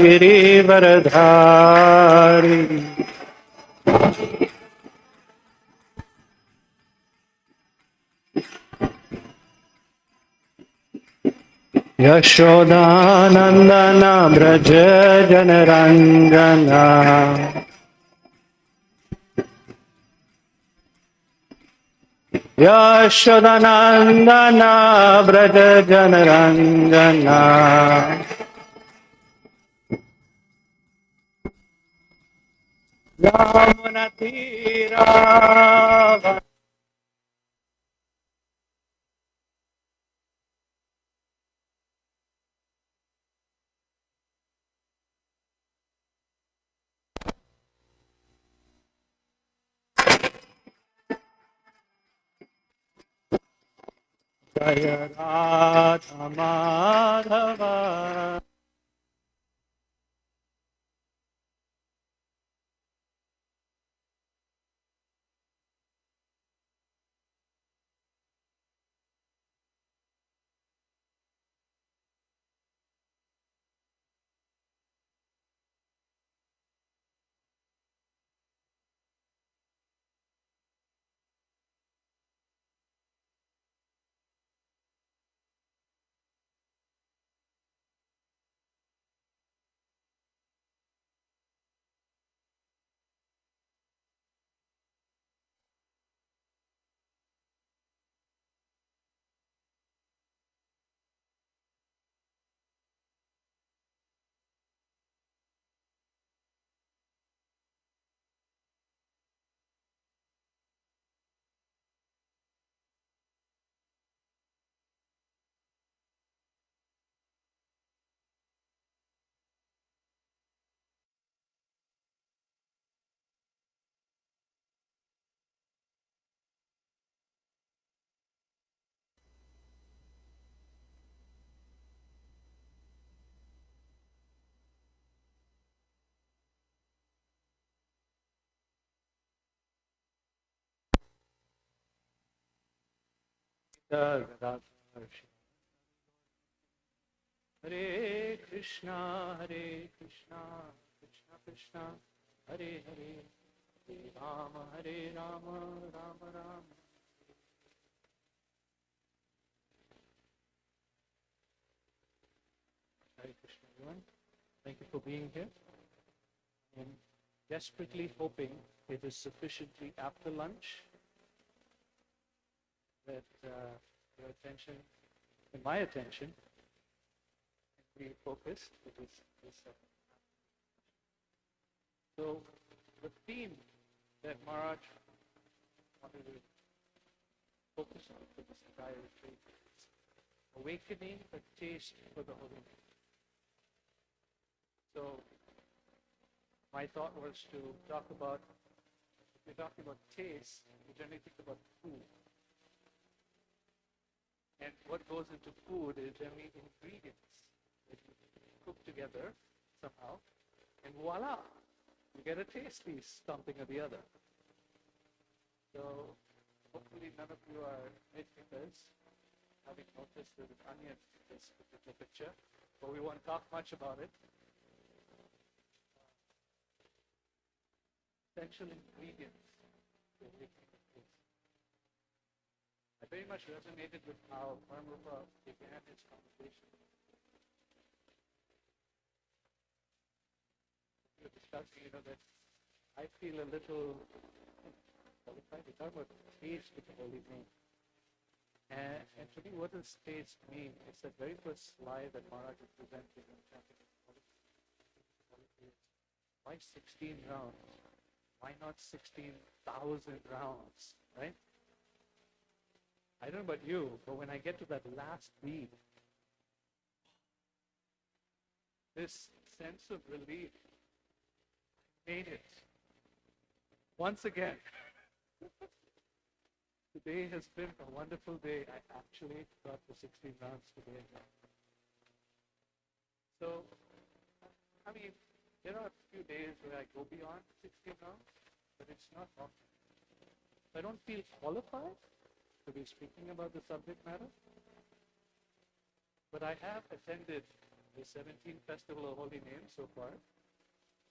Girivardhari Yashodanandan Braj जनरंजना Yashodanandan Braj जनरंजना Yamuna Tirah Jai Radha Madhav Hare Krishna, Krishna Krishna, Hare Hare, Hare Rama, Rama Rama. Hare Krishna, everyone. Thank you for being here. I'm desperately hoping it is sufficiently after lunch that your attention and my attention be focused. So the theme that Maharaj wanted to focus on for this entire retreat is awakening a taste for the Holy Name. So my thought was to talk about, if you're talking about taste, we generally think about food. And what goes into food is generally ingredients that you cook together somehow, and voila, you get a tasty something or the other. So hopefully none of you are nitpickers, having noticed there's an onion in this particular picture, but we won't talk much about it. Essential ingredients that make it taste. I very much resonated with how Paramarapa began his conversation. We were discussing, that I feel a little qualified. We talk about taste with the Holy Name. And to me, what does taste mean? It's the very first slide that Maharaj is presenting in chanting. Why 16 rounds? Why not 16,000 rounds, right? I don't know about you, but when I get to that last beat, this sense of relief, made it. Once again, today has been a wonderful day. I actually got the 16 rounds today. So, I mean, there are a few days where I go beyond 16 rounds, but it's not often. I don't feel qualified to be speaking about the subject matter, But I have attended the 17th Festival of Holy Names so far.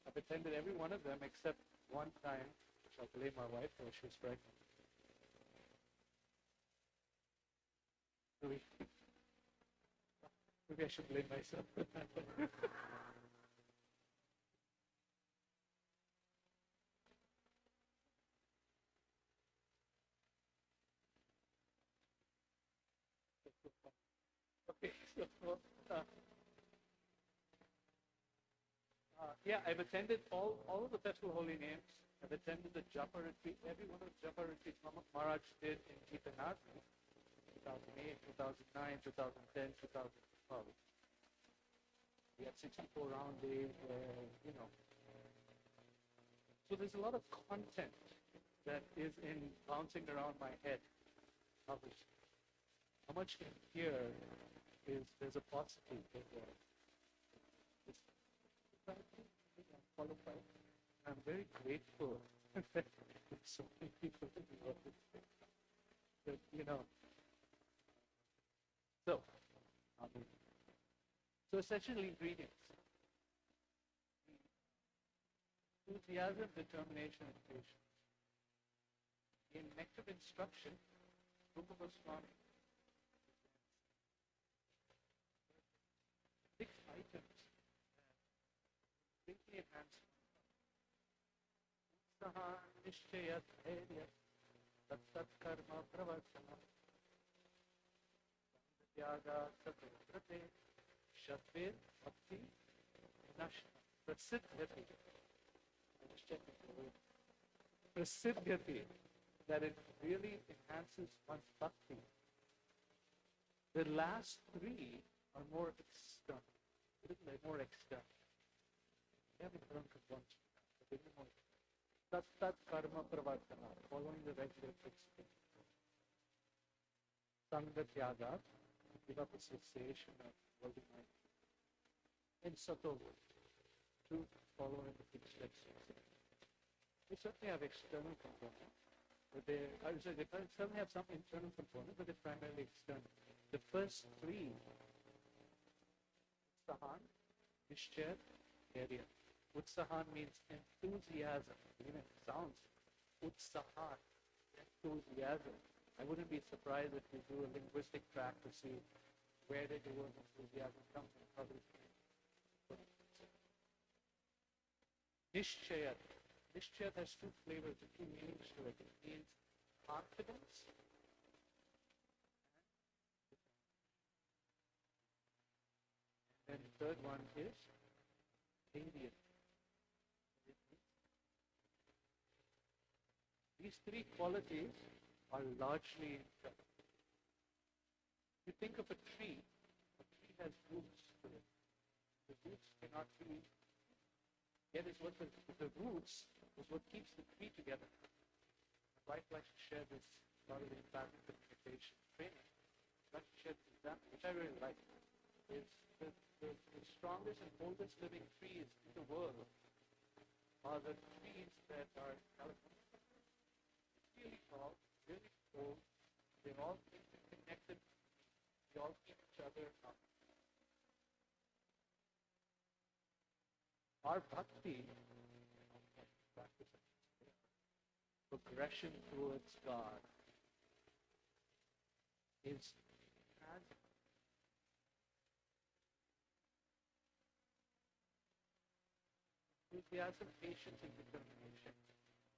I've attended every one of them except one time, which I blame my wife for, she was pregnant. Maybe, maybe I should blame myself. Okay, so yeah, I've attended all of the Festival of Holy Names. I've attended the Japa retreat, every one of the Japa retreats Maharaj did in Ketanat, 2008, 2009, 2010, 2012. We had 64 round days where, so there's a lot of content that is in bouncing around my head. Obviously. How much in here is there's a possibility that I'm qualified. I'm very grateful that so many people involved in this. But, so, so essential ingredients. Enthusiasm, determination, and patience. In nectar instruction, Rupa Goswami, 6 items greatly enhance Utsaha, Nishchaya, Dhairya, Tat Karma, Pravartana, Tyaga, Satyvrate, Shatve, Bhakti, Nashna, Prasiddhati. Prasiddhati, that it really enhances one's bhakti. The last 3 are more external. They're more external. They have internal components. Tat karma pravartana, following the regular fixed. Sangha tyaga, give up a cessation of worldly mind. And sato, truth, following the fixed steps. They certainly have external components, but they certainly have some internal components, but they're primarily external. The first 3, Utsahan, Nishchaya, Dhairya. Utsahan means enthusiasm. Even it sounds Utsahan, enthusiasm. I wouldn't be surprised if you do a linguistic track to see where did the word enthusiasm come from. Probably. Nishchaya. Nishchaya has 2 flavors, 2 meanings to it. It means confidence and the third one is radiant. These 3 qualities are largely internal. You think of a tree has roots to it. The roots cannot be, yet is what the roots is what keeps the tree together. My wife likes to share this part of the empathic communication training. I'd like to share this example, which I really like. Is the strongest and oldest living trees in the world are the trees that are in California. Really tall, really old. They're all interconnected. They all keep each other up. Our bhakti, progression towards God, is as enthusiasm, patience, and determination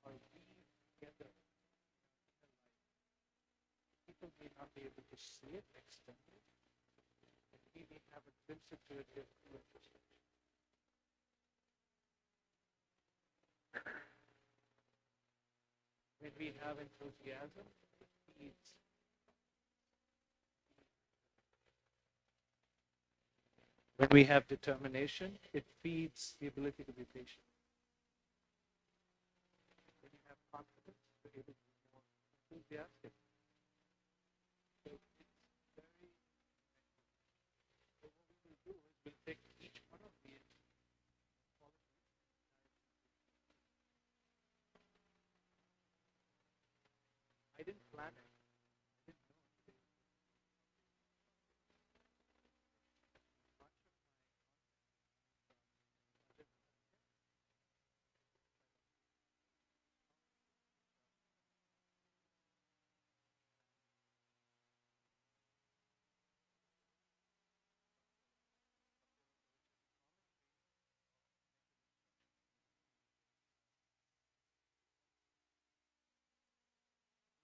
are weaved together. People may not be able to see it externally, but we may have a glimpse into it through introspection. When we have enthusiasm, it feeds. When we have determination, it feeds the ability to be patient. When you have confidence, you're able to be more enthusiastic. So it's very, so what we will do is we'll take each one of these qualities. I didn't plan it. I didn't know.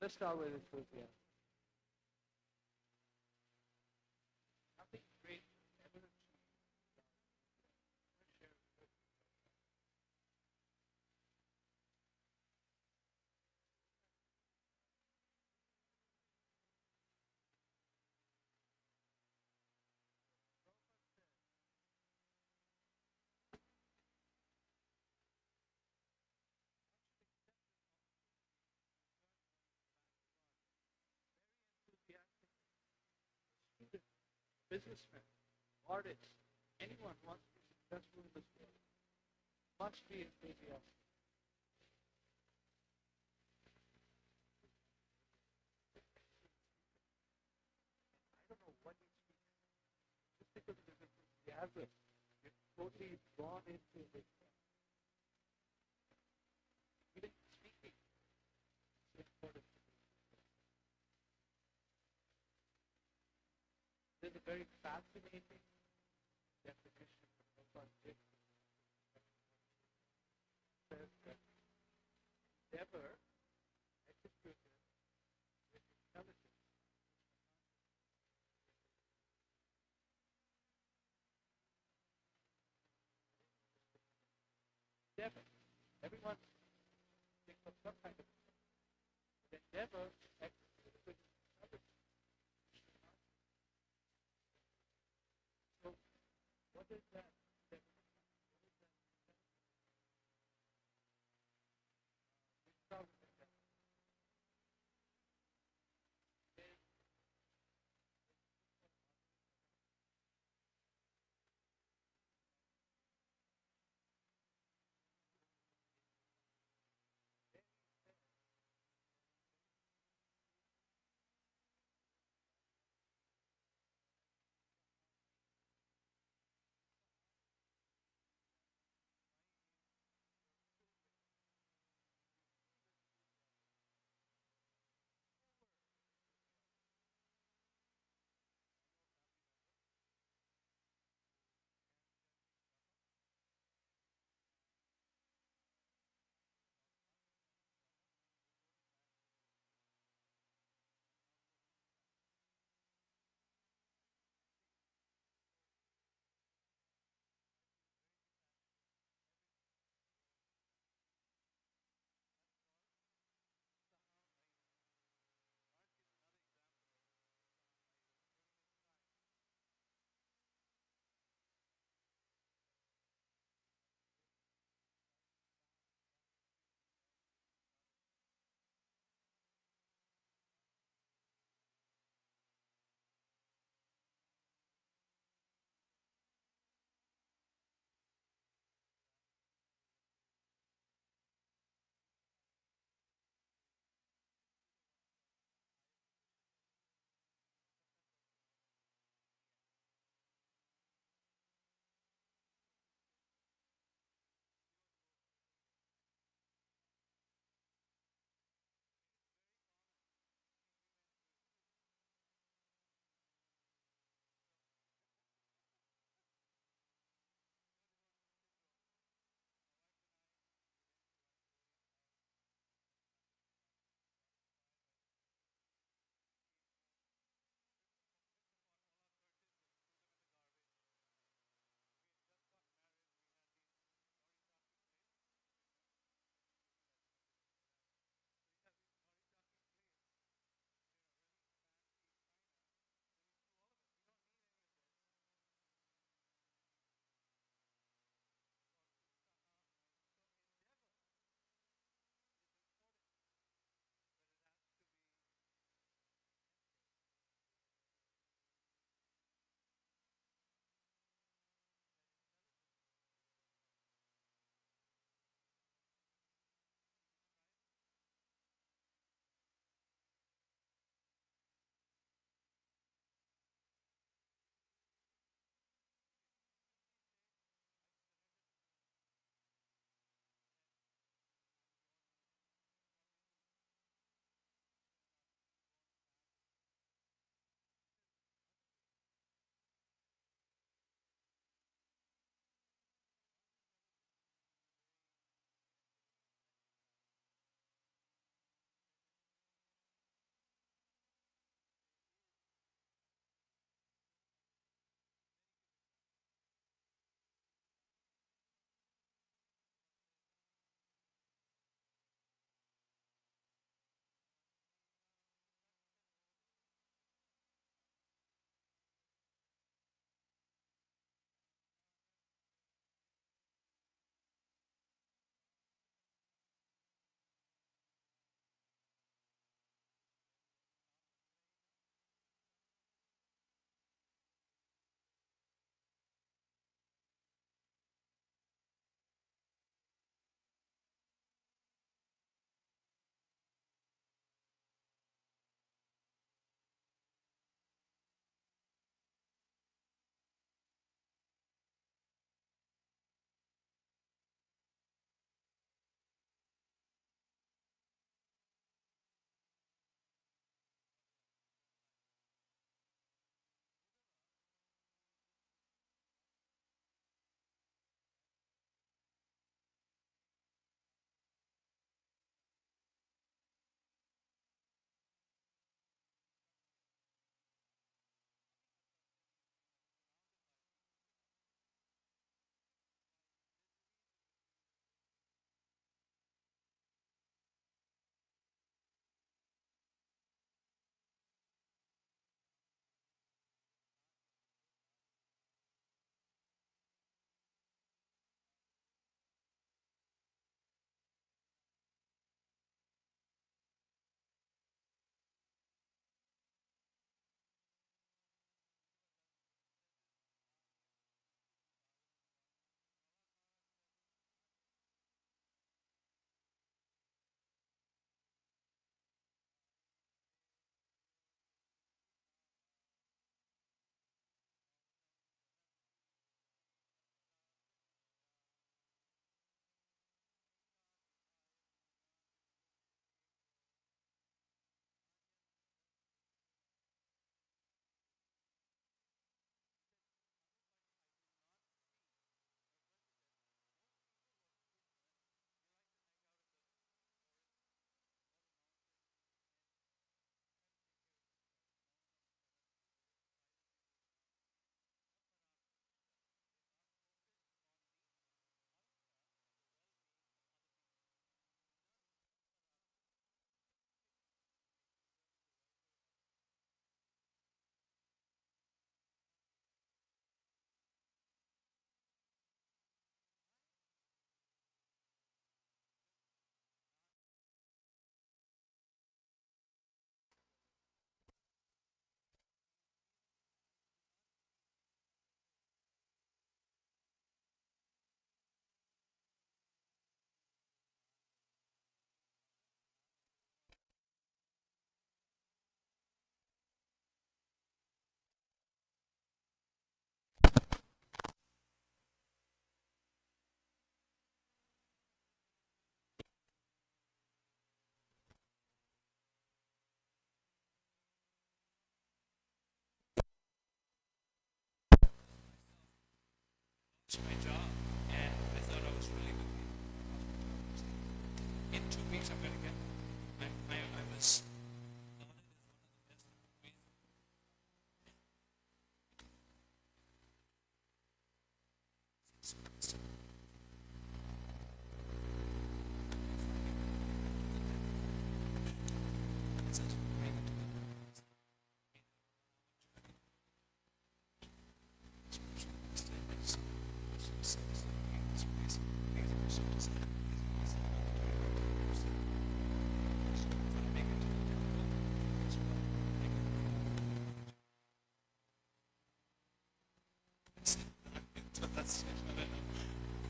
Let's start with enthusiasm. Nothing great ever achieved without share with enthusiastic student, businessman, artist, anyone who wants to be successful in this world must be enthusiastic. I don't know what he speaks. Just because of his enthusiasm, you're totally drawn into it. Even speaking is important. There's a very fascinating definition from Lopan says that endeavor executed with intelligence. Endeavor. Everyone thinks of some kind of endeavor executed with intelligence. So what is that?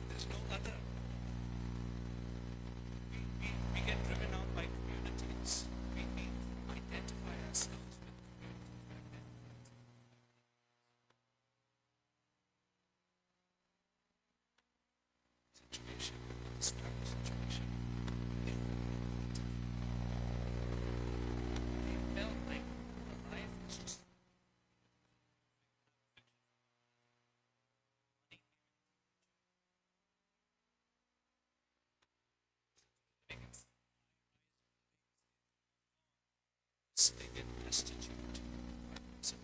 There's no other. We get driven out by communities. We identify ourselves with situation, this type of situation. They felt like life was just they get destitute. So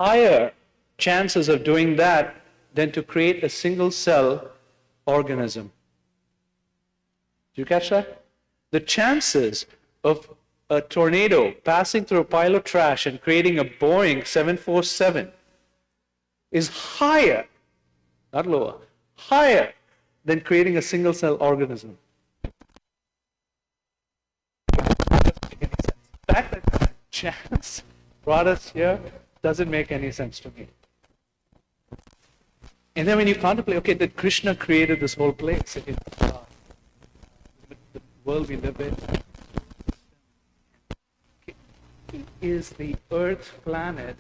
higher chances of doing that than to create a single cell organism. Do you catch that? The chances of a tornado passing through a pile of trash and creating a Boeing 747 is higher, not lower, higher than creating a single cell organism. The fact that chance brought us here doesn't make any sense to me. And then when you contemplate, okay, that Krishna created this whole place, the world we live in, is the Earth planet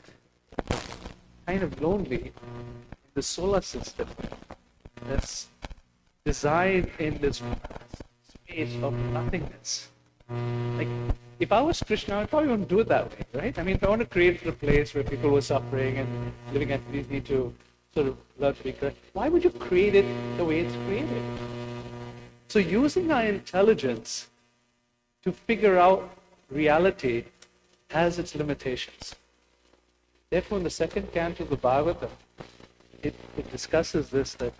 kind of lonely in the solar system that's designed in this space of nothingness? Like, if I was Krishna, I probably wouldn't do it that way, right? I mean, if I want to create a place where people were suffering and living entities need to sort of learn to be correct, why would you create it the way it's created? So using our intelligence to figure out reality has its limitations. Therefore, in the second canto of the Bhagavatam, it discusses this, that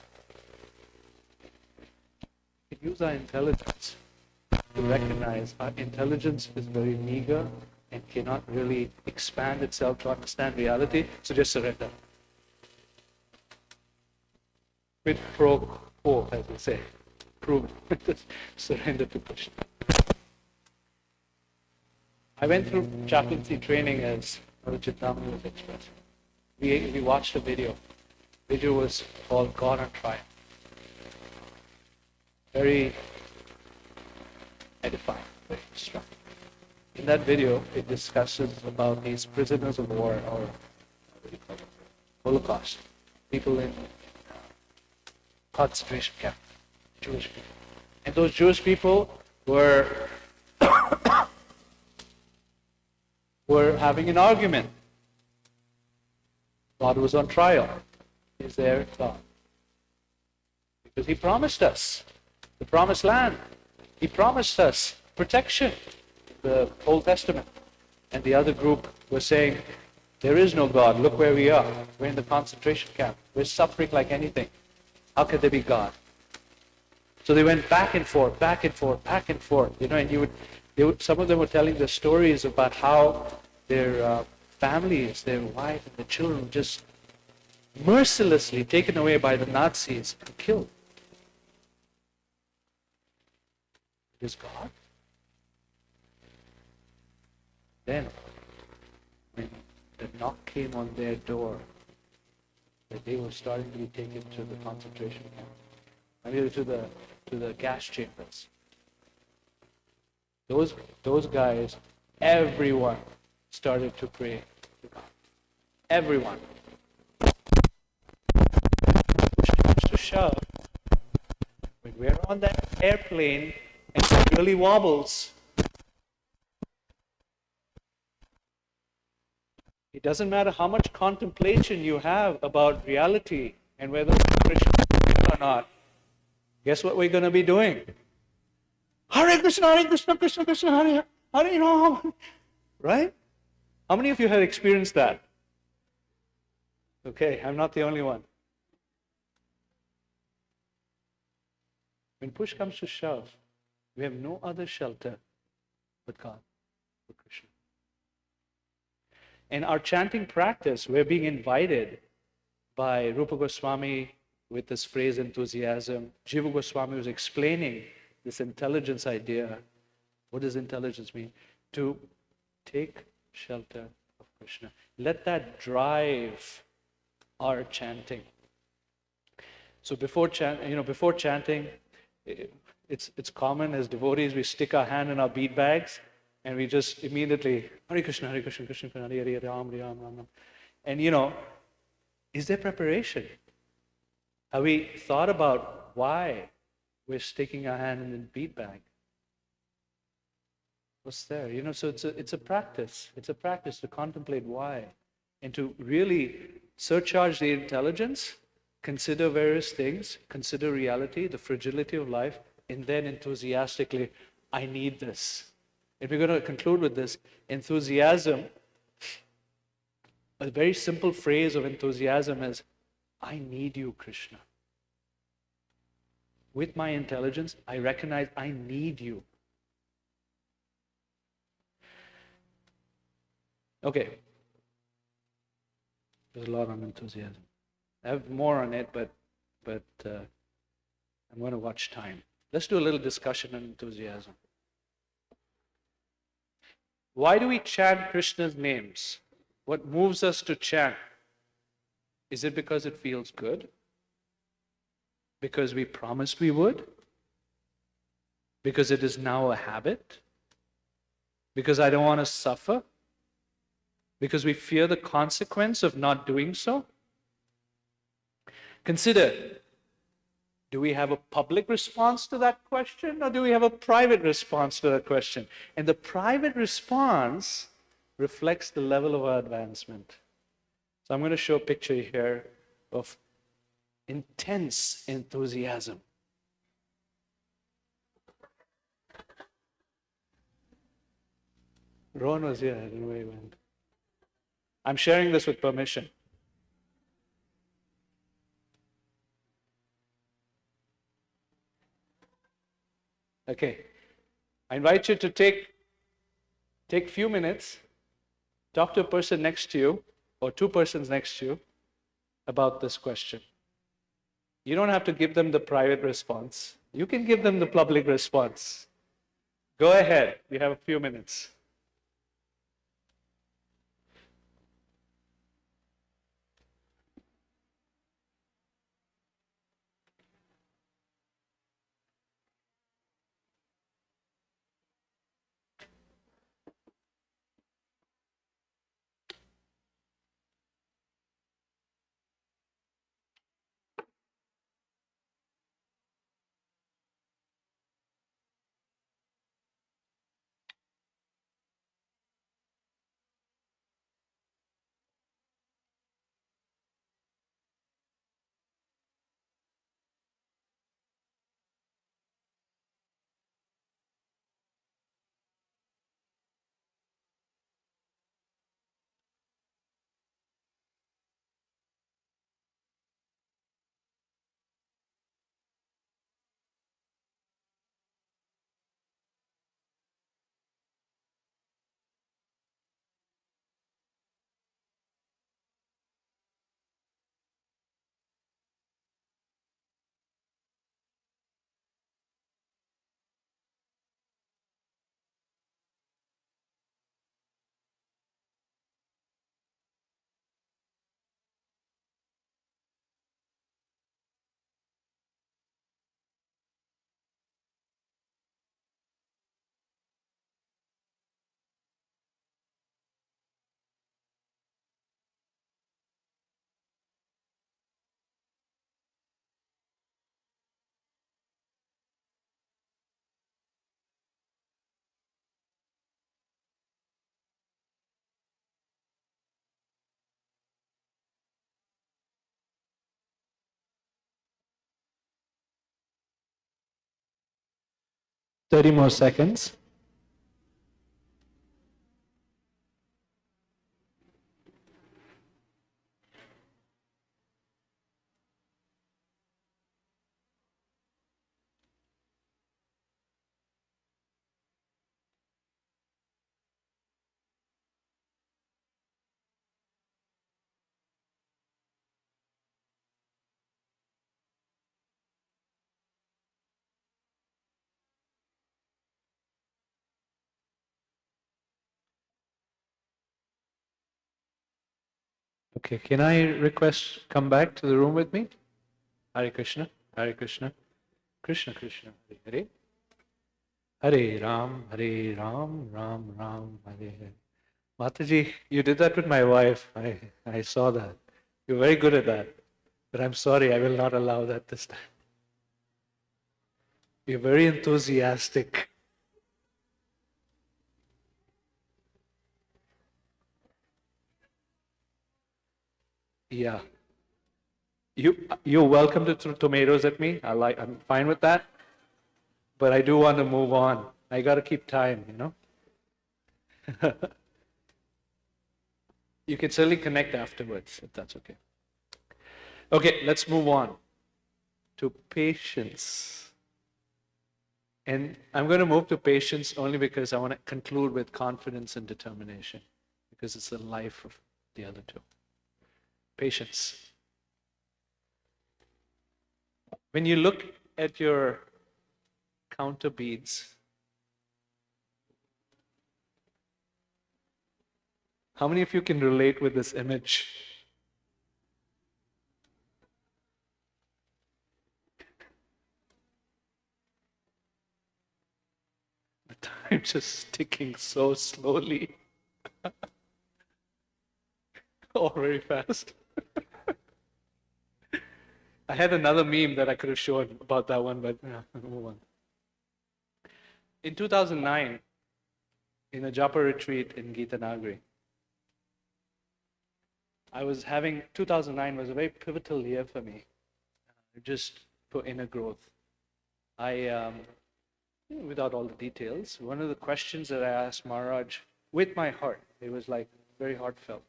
we use our intelligence to recognize our intelligence is very meager and cannot really expand itself to understand reality, so just surrender. Quid pro quo, as we say. Proved. Surrender to Krishna. I went through chaplaincy training as Chittamani was expressed. We watched a video. The video was called God on Trial. Very edifying, very instructive. In that video, it discusses about these prisoners of war, or what do you call it? Holocaust. People in concentration camp. Jewish people. And those Jewish people were having an argument. God was on trial. Is there God? Because He promised us the promised land. He promised us protection in the Old Testament. And the other group was saying, there is no God. Look where we are. We're in the concentration camp. We're suffering like anything. How could there be God? So they went back and forth, back and forth, back and forth. You know, and some of them were telling the stories about how their families, their wife and the children were just mercilessly taken away by the Nazis and killed. Is God? Then, when the knock came on their door, that they were starting to be taken to the concentration camp, I mean to the gas chambers. Those guys, everyone started to pray to God. Everyone. Push comes to shove, when we're on that airplane and it really wobbles, it doesn't matter how much contemplation you have about reality and whether it's Krishna or not. Guess what we're going to be doing? Hare Krishna, Krishna Krishna, Hare Ram. Right? How many of you have experienced that? Okay, I'm not the only one. When push comes to shove, we have no other shelter but God, but Krishna. In our chanting practice, we're being invited by Rupa Goswami with this phrase enthusiasm. Jiva Goswami was explaining this intelligence idea. What does intelligence mean? To take shelter of Krishna. Let that drive our chanting. So before chanting, it's common as devotees, we stick our hand in our bead bags and we just immediately, Hare Krishna, Krishna Krishna, Hare Hare, Ram, Ram, Ram. And is there preparation? Have we thought about why we're sticking our hand in the bead bag? What's there? So it's a practice. It's a practice to contemplate why and to really surcharge the intelligence, consider various things, consider reality, the fragility of life, and then enthusiastically, I need this. And we're going to conclude with this. Enthusiasm A very simple phrase of enthusiasm is, I need you, Krishna. With my intelligence, I recognize I need you. Okay. There's a lot on enthusiasm. I have more on it, but I'm going to watch time. Let's do a little discussion on enthusiasm. Why do we chant Krishna's names? What moves us to chant? Is it because it feels good? Because we promised we would? Because it is now a habit? Because I don't want to suffer? Because we fear the consequence of not doing so? Consider, do we have a public response to that question, or do we have a private response to that question? And the private response reflects the level of our advancement. So I'm going to show a picture here of intense enthusiasm. Rowan was here, I don't know where he went. I'm sharing this with permission. Okay. I invite you to take a few minutes, talk to a person next to you, or two persons next to you, about this question. You don't have to give them the private response. You can give them the public response. Go ahead. You have a few minutes. Thirty more seconds. Okay, can I request come back to the room with me? Hare Krishna, Hare Krishna, Krishna Krishna, Hare Hare, Hare Ram, Ram Ram, Hare Hare. Mataji, you did that with my wife. I saw that. You're very good at that. But I'm sorry, I will not allow that this time. You're very enthusiastic. Yeah. You're welcome to throw tomatoes at me. I'm fine with that. But I do want to move on. I got to keep time, you know. You can certainly connect afterwards, if that's okay. Okay, let's move on to patience. And I'm going to move to patience only because I want to conclude with confidence and determination, because it's the life of the other two. Patience. When you look at your counter beads, how many of you can relate with this image? The time just ticking so slowly. Or very fast. I had another meme that I could have shown about that one, but we'll move on. In 2009, in a Japa retreat in Gitanagari, 2009 was a very pivotal year for me, just for inner growth. Without all the details, one of the questions that I asked Maharaj with my heart, it was like very heartfelt,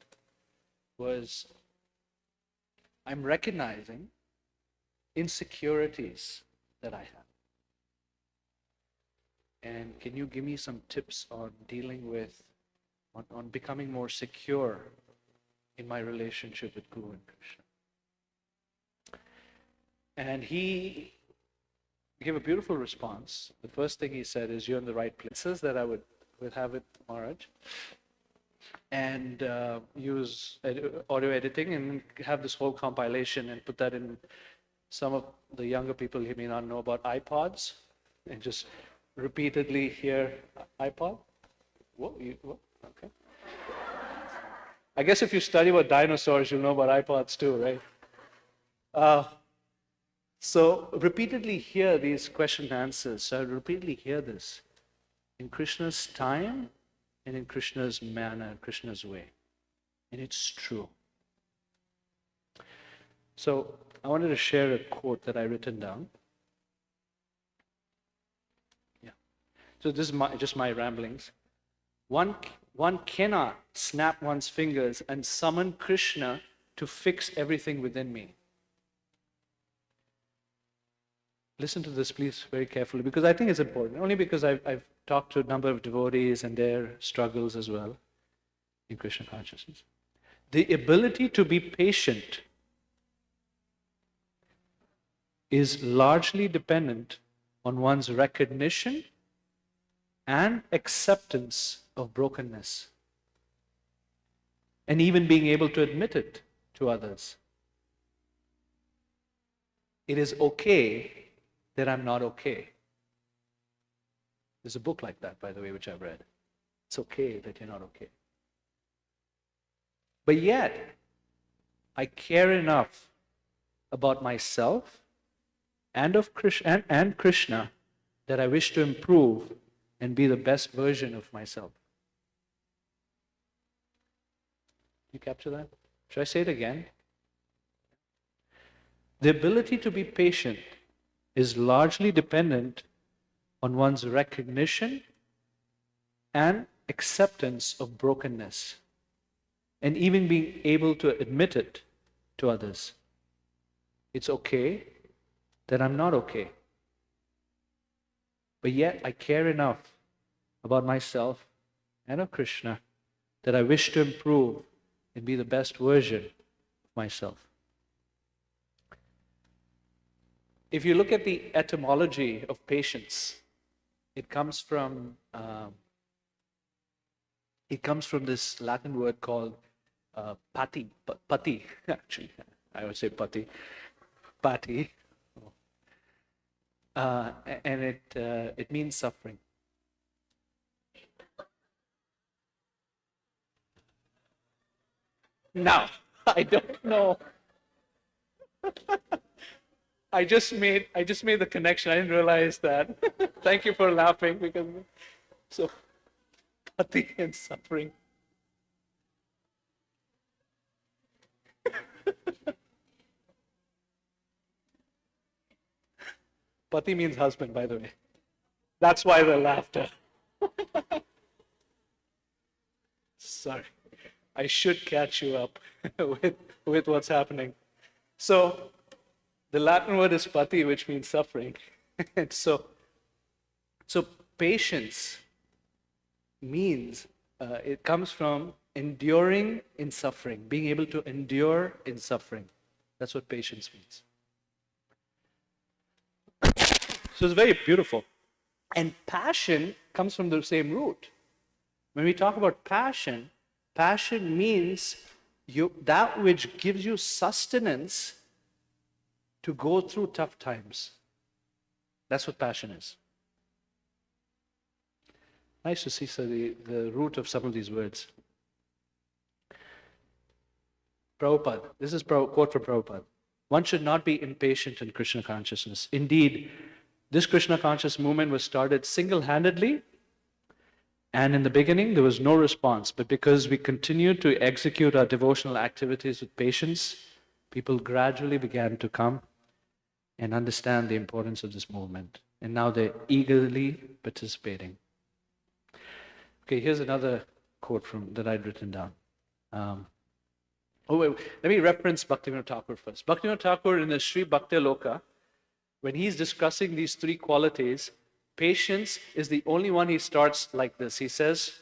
was I'm recognizing insecurities that I have. And can you give me some tips on dealing with, on becoming more secure in my relationship with Guru and Krishna? And he gave a beautiful response. The first thing he said is, you're in the right places, that I would have with Maharaj. And use audio editing and have this whole compilation and put that in. Some of the younger people who may not know about iPods, and just repeatedly hear iPod. Whoa, okay. I guess if you study about dinosaurs, you'll know about iPods too, right? So repeatedly hear these question and answers. So I repeatedly hear this in Krishna's time and in Krishna's manner, Krishna's way. And it's true. So I wanted to share a quote that I written down. Yeah. So this is just my ramblings. One cannot snap one's fingers and summon Krishna to fix everything within me. Listen to this, please, very carefully, because I think it's important. Only because I've talked to a number of devotees and their struggles as well in Krishna consciousness. The ability to be patient is largely dependent on one's recognition and acceptance of brokenness, and even being able to admit it to others. It is okay that I'm not okay. There's a book like that, by the way, which I've read. It's okay that you're not okay. But yet, I care enough about myself and of Krishna, and Krishna, that I wish to improve and be the best version of myself. You capture that? Should I say it again? The ability to be patient is largely dependent on one's recognition and acceptance of brokenness, and even being able to admit it to others. It's okay that I'm not okay. But yet I care enough about myself and of Krishna that I wish to improve and be the best version of myself. If you look at the etymology of patience, it comes from this Latin word called pati, actually. I would say pati. And it means suffering. Now, I don't know. I just made the connection. I didn't realize that. Thank you for laughing, because so pati and suffering. Pati means husband, by the way. That's why the laughter. Sorry. I should catch you up with what's happening. So the Latin word is pati, which means suffering. And so patience means, it comes from enduring in suffering, being able to endure in suffering. That's what patience means. So it's very beautiful. And passion comes from the same root. When we talk about passion, passion means that which gives you sustenance to go through tough times. That's what passion is. Nice to see the root of some of these words. Prabhupada, this is a quote from Prabhupada. One should not be impatient in Krishna consciousness. Indeed, this Krishna conscious movement was started single-handedly, and in the beginning there was no response. But because we continued to execute our devotional activities with patience, people gradually began to come and understand the importance of this movement. And now they're eagerly participating. Okay, here's another quote that I'd written down. Let me reference Bhaktivinoda Thakur first. Bhaktivinoda Thakur in the Sri Bhakti Loka, when he's discussing these three qualities, patience is the only one he starts like this. He says,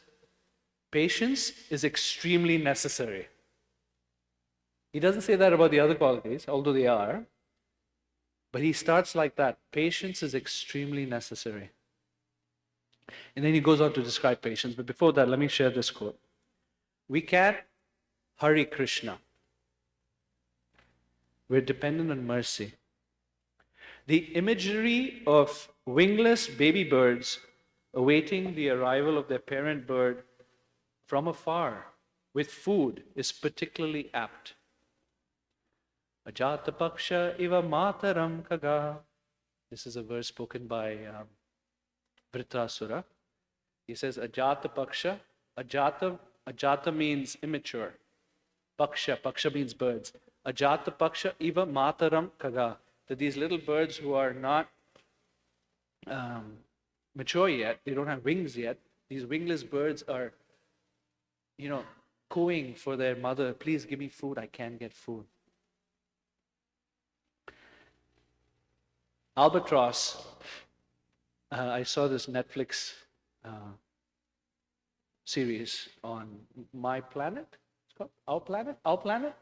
patience is extremely necessary. He doesn't say that about the other qualities, although they are. But he starts like that. Patience is extremely necessary. And then he goes on to describe patience. But before that, let me share this quote. We can't hurry Krishna. We're dependent on mercy. The imagery of wingless baby birds awaiting the arrival of their parent bird from afar with food is particularly apt. Ajata paksha iva mataram kaga. This is a verse spoken by Vritrasura. He says, Ajata paksha. Ajata means immature. Paksha means birds. Ajata paksha iva mataram kaga. That these little birds who are not mature yet, they don't have wings yet, these wingless birds are, cooing for their mother, please give me food, I can't get food. Albatross, I saw this Netflix series on My Planet. It's called Our Planet,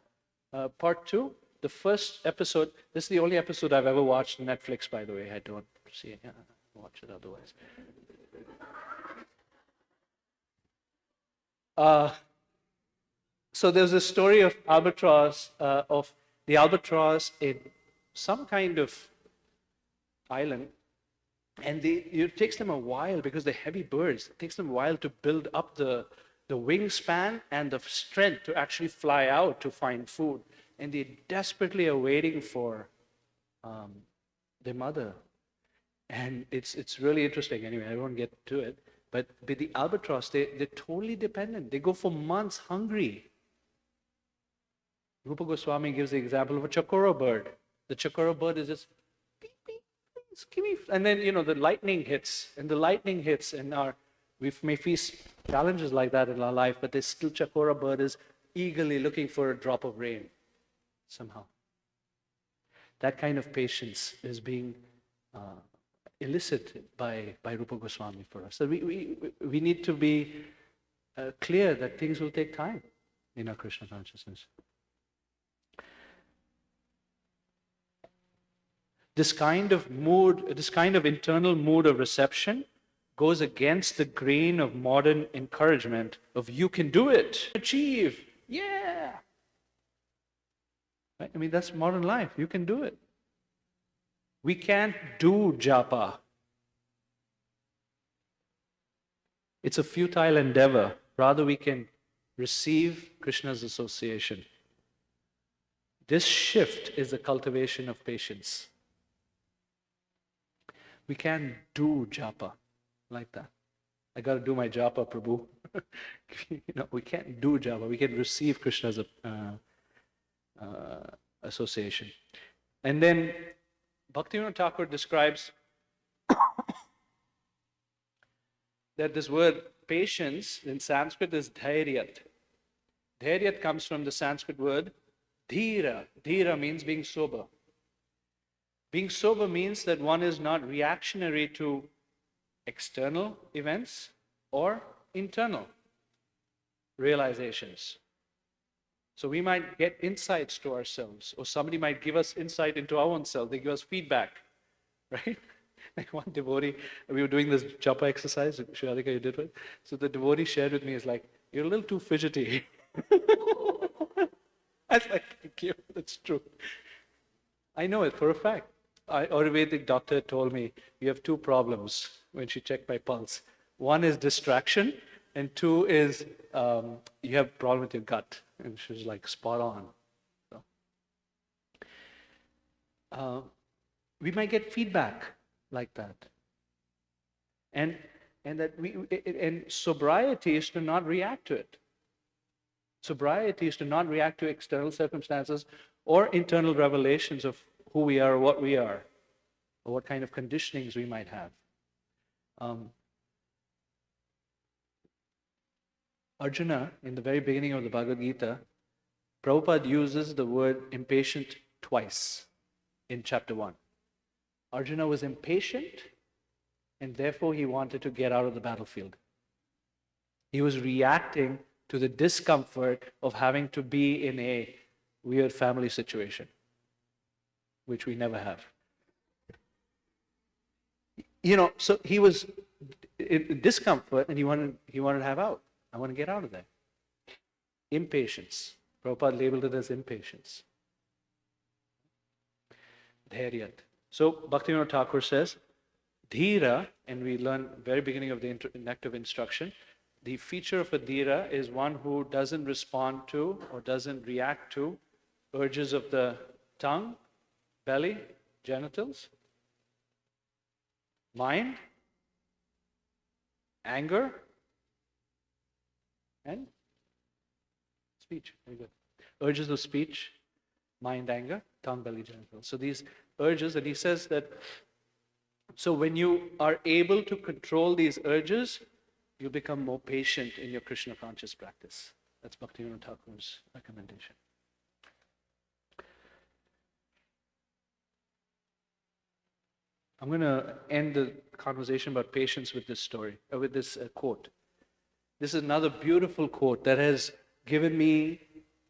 part 2. The first episode, this is the only episode I've ever watched on Netflix, by the way. I don't see it, watch it otherwise. So there's a story of the albatross in some kind of island, and it takes them a while, because they're heavy birds, it takes them a while to build up the wingspan and the strength to actually fly out to find food. And they desperately are waiting for their mother. And it's really interesting. Anyway, I won't get to it. But the albatross, they're totally dependent. They go for months hungry. Rupa Goswami gives the example of a chakora bird. The chakora bird is just, beep, beep, please give me. And then, the lightning hits. And we may face challenges like that in our life, but the still chakora bird is eagerly looking for a drop of rain. Somehow. That kind of patience is being elicited by Rupa Goswami for us. So we need to be clear that things will take time in our Krishna consciousness. This kind of internal mood of reception goes against the grain of modern encouragement of you can do it, achieve, yeah. Right? I mean, that's modern life. You can do it. We can't do japa. It's a futile endeavor. Rather, we can receive Krishna's association. This shift is the cultivation of patience. We can't do japa like that. I got to do my japa, Prabhu. We can't do japa. We can receive Krishna's association. And then Bhaktivinoda Thakur describes that this word patience in Sanskrit is dhairyat. Dhairyat comes from the Sanskrit word dhira. Dhira means being sober. Being sober means that one is not reactionary to external events or internal realizations. So we might get insights to ourselves, or somebody might give us insight into our own self. They give us feedback, right? Like one devotee, we were doing this japa exercise, Shradhika, you did it. So the devotee shared with me, is like, you're a little too fidgety. I was like, thank you, that's true. I know it for a fact. Ayurvedic doctor told me, you have two problems when she checked my pulse. One is distraction, and two is you have a problem with your gut. And she was like, spot on. So, we might get feedback like that. And sobriety is to not react to it. Sobriety is to not react to external circumstances or internal revelations of who we are, or what we are, or what kind of conditionings we might have. Arjuna, in the very beginning of the Bhagavad Gita, Prabhupada uses the word impatient twice in chapter 1. Arjuna was impatient, and therefore he wanted to get out of the battlefield. He was reacting to the discomfort of having to be in a weird family situation, which we never have. So he was in discomfort, and he wanted to have out. I want to get out of there. Impatience. Prabhupada labeled it as impatience. Dhairyat. So Bhaktivinoda Thakur says, Dhira, and we learn very beginning of the nectar of instruction, the feature of a dhira is one who doesn't respond to or doesn't react to urges of the tongue, belly, genitals, mind, anger, and speech. Very good. Urges of speech, mind, anger, tongue, belly, genitals. So these urges, and he says that, so when you are able to control these urges, you become more patient in your Krishna conscious practice. That's Bhaktivinoda Thakur's recommendation. I'm going to end the conversation about patience with this story, with this quote. This is another beautiful quote that has given me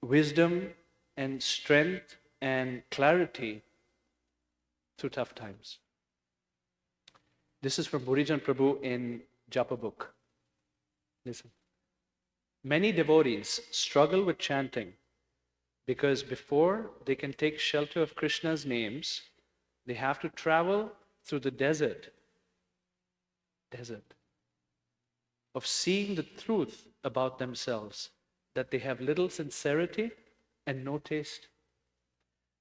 wisdom and strength and clarity through tough times. This is from Burijan Prabhu in Japa book. Listen. Many devotees struggle with chanting because before they can take shelter of Krishna's names, they have to travel through the desert of seeing the truth about themselves, that they have little sincerity and no taste,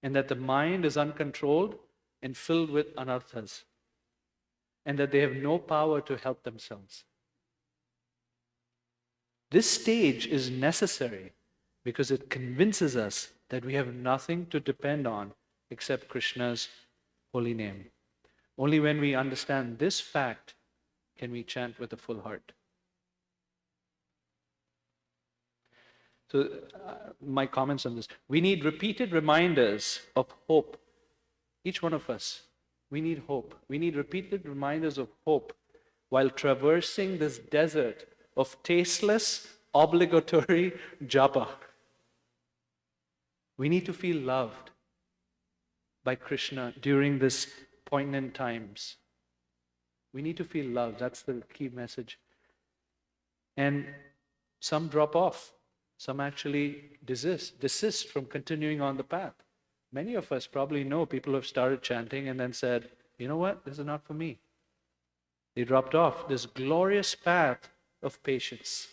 and that the mind is uncontrolled and filled with anarthas, and that they have no power to help themselves. This stage is necessary because it convinces us that we have nothing to depend on except Krishna's holy name. Only when we understand this fact can we chant with a full heart. So, my comments on this. We need repeated reminders of hope. Each one of us, we need hope. We need repeated reminders of hope while traversing this desert of tasteless, obligatory japa. We need to feel loved by Krishna during this poignant times. We need to feel loved. That's the key message. And some drop off. Some actually desist from continuing on the path. Many of us probably know people who have started chanting and then said, you know what, this is not for me. They dropped off this glorious path of patience.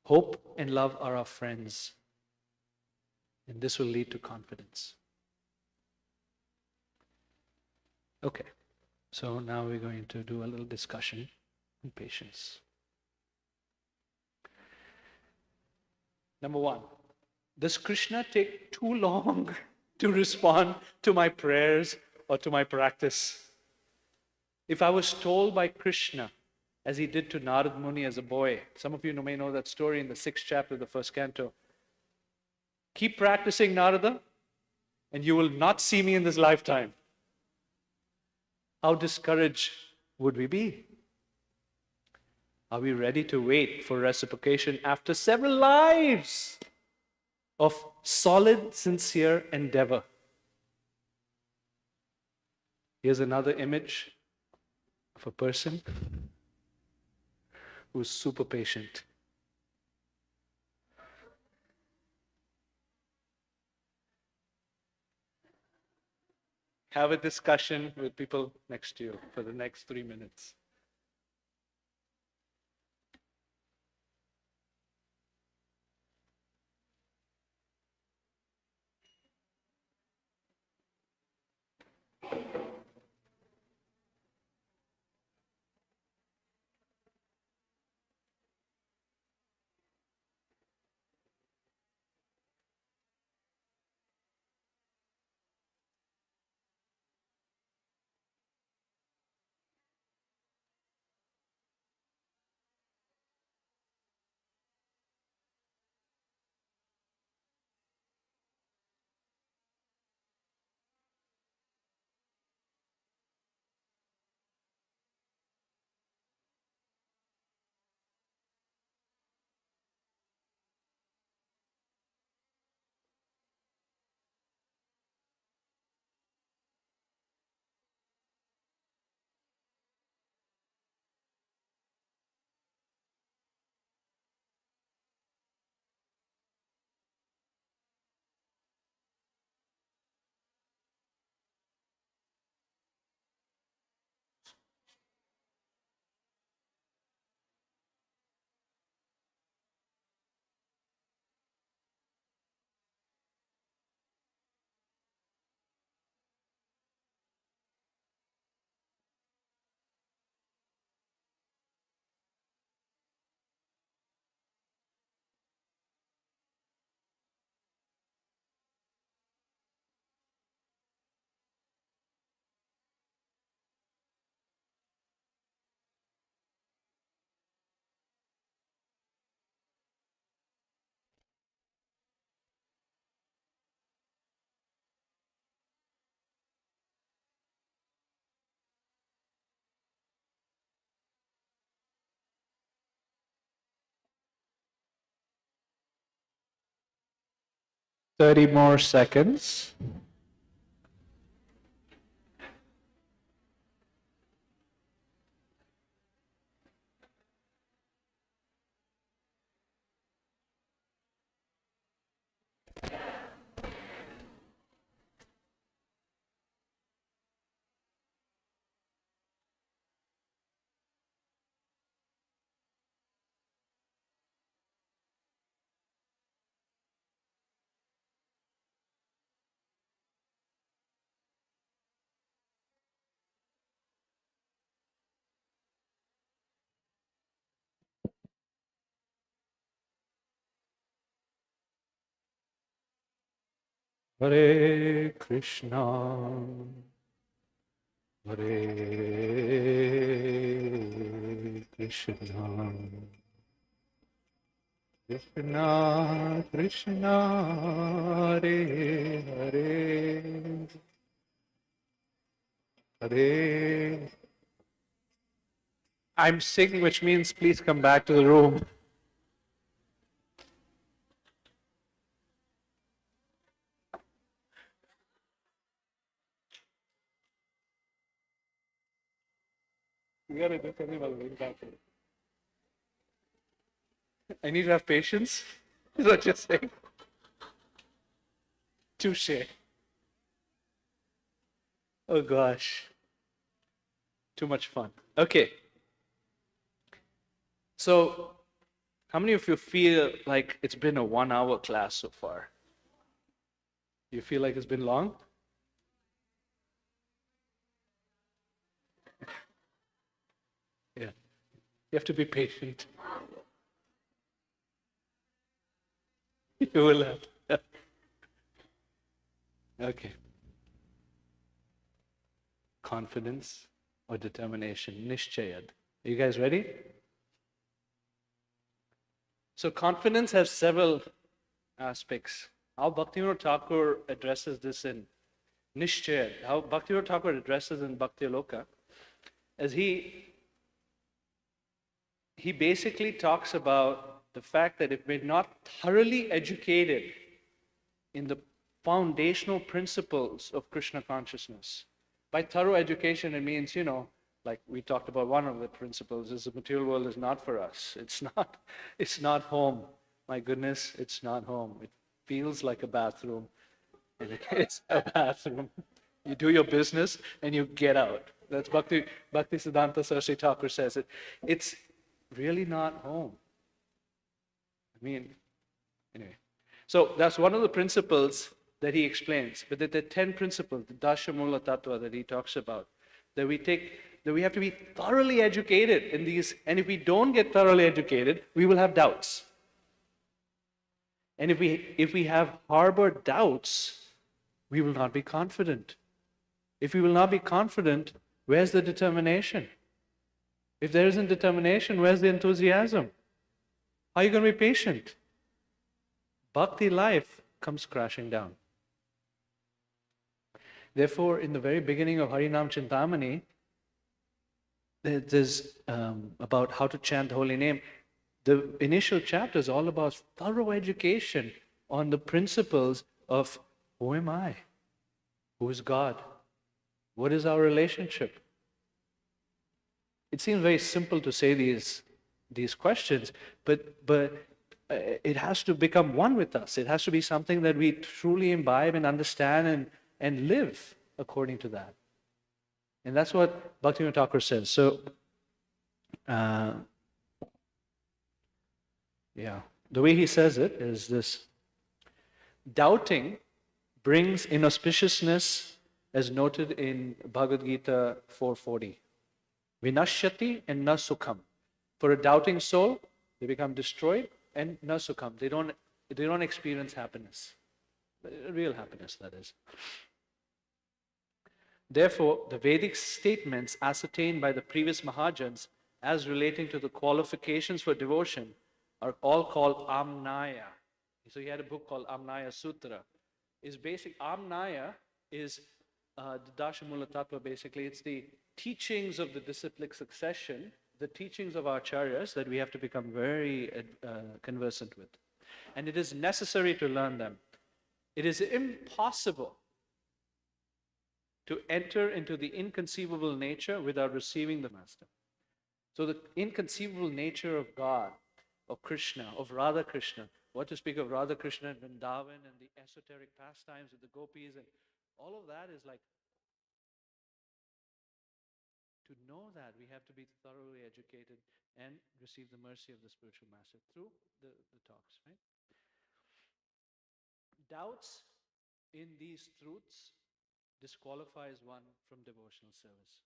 Hope and love are our friends. And this will lead to confidence. Okay, so now we're going to do a little discussion on patience. Number one, does Krishna take too long to respond to my prayers or to my practice? If I was told by Krishna as he did to Narad Muni as a boy. Some of you may know that story in the 6th chapter of the 1st canto. Keep practicing, Narada, and you will not see me in this lifetime. How discouraged would we be? Are we ready to wait for reciprocation after several lives of solid, sincere endeavor? Here's another image of a person who's super patient. Have a discussion with people next to you for the next 3 minutes. Thirty more seconds. Hare Krishna, Hare Krishna, Krishna Krishna, Hare Hare, Hare. I'm sick, which means please come back to the room. You gotta do something about the back. I need to have patience. Is what you're saying? Touche. Oh gosh. Too much fun. Okay. So, how many of you feel like it's been a 1 hour class so far? You feel like it's been long? Yeah. You have to be patient. You will have. Okay. Confidence or determination? Nishchayad. Are you guys ready? So confidence has several aspects. How Bhaktivinoda Thakur addresses this in Nishchaya, how Bhaktivinoda Thakur addresses in Bhakti Loka, as he basically talks about the fact that if we're not thoroughly educated in the foundational principles of Krishna consciousness, by thorough education it means, like we talked about, one of the principles is the material world is not for us. It's not home. My goodness, it's not home. It feels like a bathroom, and it's a bathroom. You do your business and you get out. That's Bhakti Siddhanta Saraswati Thakur says it. It's really not home. I mean, anyway. So that's one of the principles that he explains. But there are 10 principles, the Dashamula Tattva that he talks about, that we have to be thoroughly educated in these. And if we don't get thoroughly educated, we will have doubts. And if we have harbored doubts, we will not be confident. If we will not be confident, where's the determination? If there isn't determination, where's the enthusiasm? How are you going to be patient? Bhakti life comes crashing down. Therefore, in the very beginning of Harinam Chintamani, there's about how to chant the holy name. The initial chapter is all about thorough education on the principles of who am I? Who is God? What is our relationship? It seems very simple to say these questions, but it has to become one with us. It has to be something that we truly imbibe and understand and live according to that. And that's what Bhaktivinoda Thakur says. So, the way he says it is this: doubting brings inauspiciousness, as noted in Bhagavad Gita 4:40. Vinashyati and na sukham. For a doubting soul, they become destroyed, and na sukham. They don't experience happiness. Real happiness, that is. Therefore, the Vedic statements ascertained by the previous Mahajans as relating to the qualifications for devotion are all called Amnaya. So he had a book called Amnaya Sutra. Amnaya is the Dashamula Tattva, basically. It's the teachings of the disciplic succession, the teachings of our acharyas that we have to become very conversant with. And it is necessary to learn them. It is impossible to enter into the inconceivable nature without receiving the Master. So the inconceivable nature of God, of Krishna, of Radha Krishna, what to speak of Radha Krishna and Vrindavan and the esoteric pastimes with the gopis, and all of that is like, to know that we have to be thoroughly educated and receive the mercy of the spiritual master through the talks, right? Doubts in these truths disqualifies one from devotional service.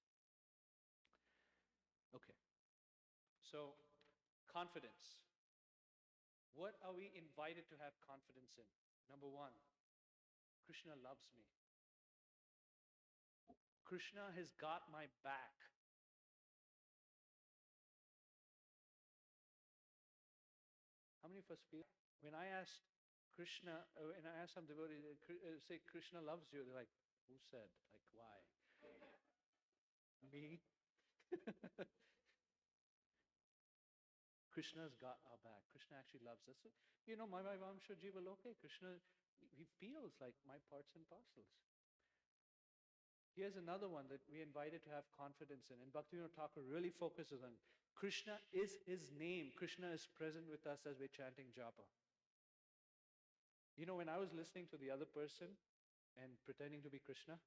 Okay, so confidence. What are we invited to have confidence in? Number one, Krishna loves me. Krishna has got my back. How many of us feel? When I ask some devotees, say Krishna loves you, they're like, who said? Like, why? Me? Krishna's got our back. Krishna actually loves us. My Vamsha Jiva Loke, Krishna, he feels like my parts and parcels. Here's another one that we invited to have confidence in, and Bhaktivinoda Thakur really focuses on. Krishna is his name. Krishna is present with us as we're chanting japa. When I was listening to the other person and pretending to be Krishna,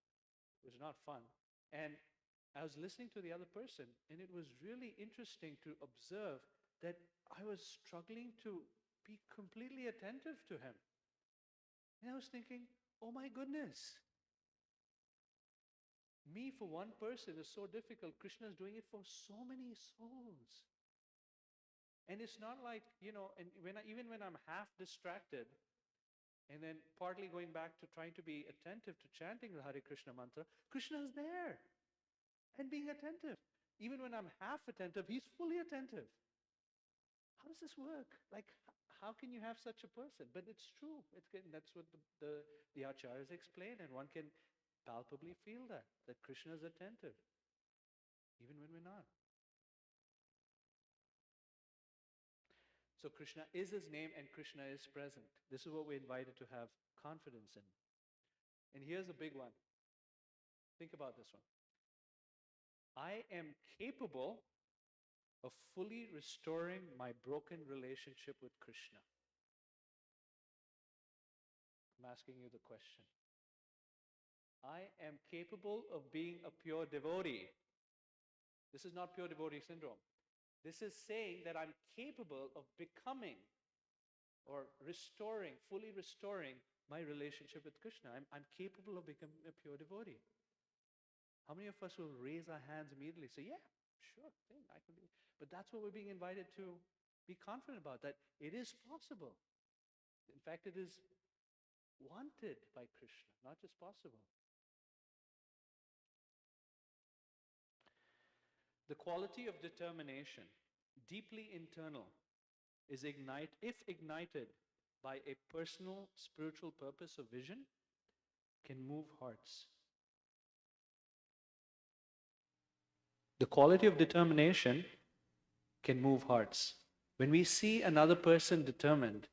it was not fun. And I was listening to the other person, and it was really interesting to observe that I was struggling to be completely attentive to him. And I was thinking, oh my goodness. Me for one person is so difficult. Krishna is doing it for so many souls. And it's not like, and even when I'm half distracted, and then partly going back to trying to be attentive to chanting the Hare Krishna mantra, Krishna is there and being attentive. Even when I'm half attentive, he's fully attentive. How does this work? Like, how can you have such a person? But it's true. That's what the acharyas explain, and one can palpably feel that Krishna is attentive, even when we're not. So Krishna is his name, and Krishna is present. This is what we're invited to have confidence in. And here's a big one. Think about this one. I am capable of fully restoring my broken relationship with Krishna. I'm asking you the question. I am capable of being a pure devotee. This is not pure devotee syndrome. This is saying that I'm capable of becoming or restoring, fully restoring my relationship with Krishna. I'm capable of becoming a pure devotee. How many of us will raise our hands immediately and say, yeah, sure thing, I can be. But that's what we're being invited to be confident about, that it is possible. In fact, it is wanted by Krishna, not just possible. The quality of determination, deeply internal, is if ignited by a personal spiritual purpose or vision, can move hearts. The quality of determination can move hearts. When we see another person determined,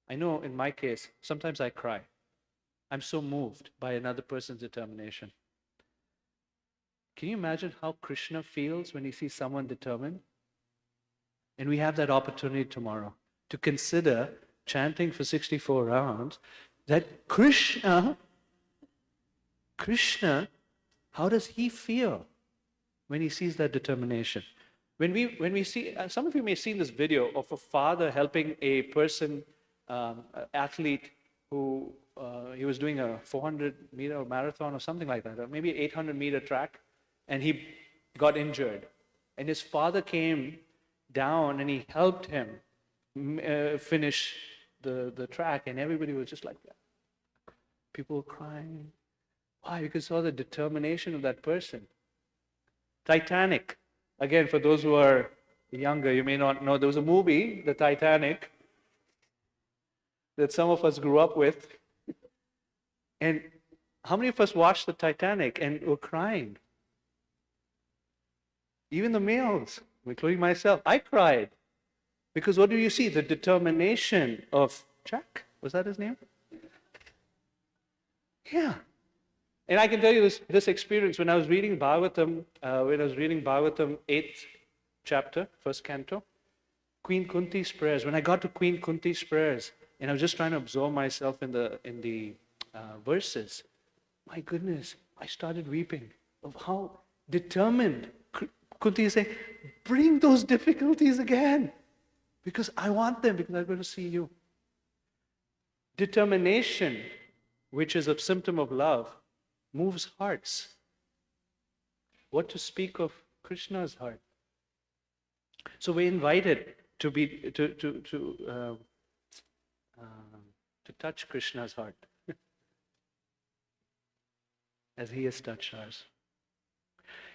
I know in my case, sometimes I cry. I'm so moved by another person's determination. Can you imagine how Krishna feels when he sees someone determined? And we have that opportunity tomorrow to consider chanting for 64 rounds that Krishna, how does he feel when he sees that determination? When we see, some of you may have seen this video of a father helping a person, athlete who he was doing a 400-meter marathon or something like that, or maybe 800-meter track, and he got injured. And his father came down and he helped him finish the track, and everybody was just like that. People were crying. Why? Because saw the determination of that person. Titanic. Again, for those who are younger, you may not know, there was a movie, The Titanic, that some of us grew up with. And how many of us watched the Titanic and were crying? Even the males, including myself, I cried. Because what do you see? The determination of Jack. Was that his name? Yeah. And I can tell you this experience when I was reading Bhagavatam, 8th chapter, 1st canto, Queen Kunti's prayers. When I got to Queen Kunti's prayers, and I was just trying to absorb myself in the verses, my goodness, I started weeping of how determined Kunti is saying, bring those difficulties again, because I want them, because I'm going to see you. Determination, which is a symptom of love, moves hearts. What to speak of Krishna's heart? So we're invited to touch Krishna's heart as he has touched ours.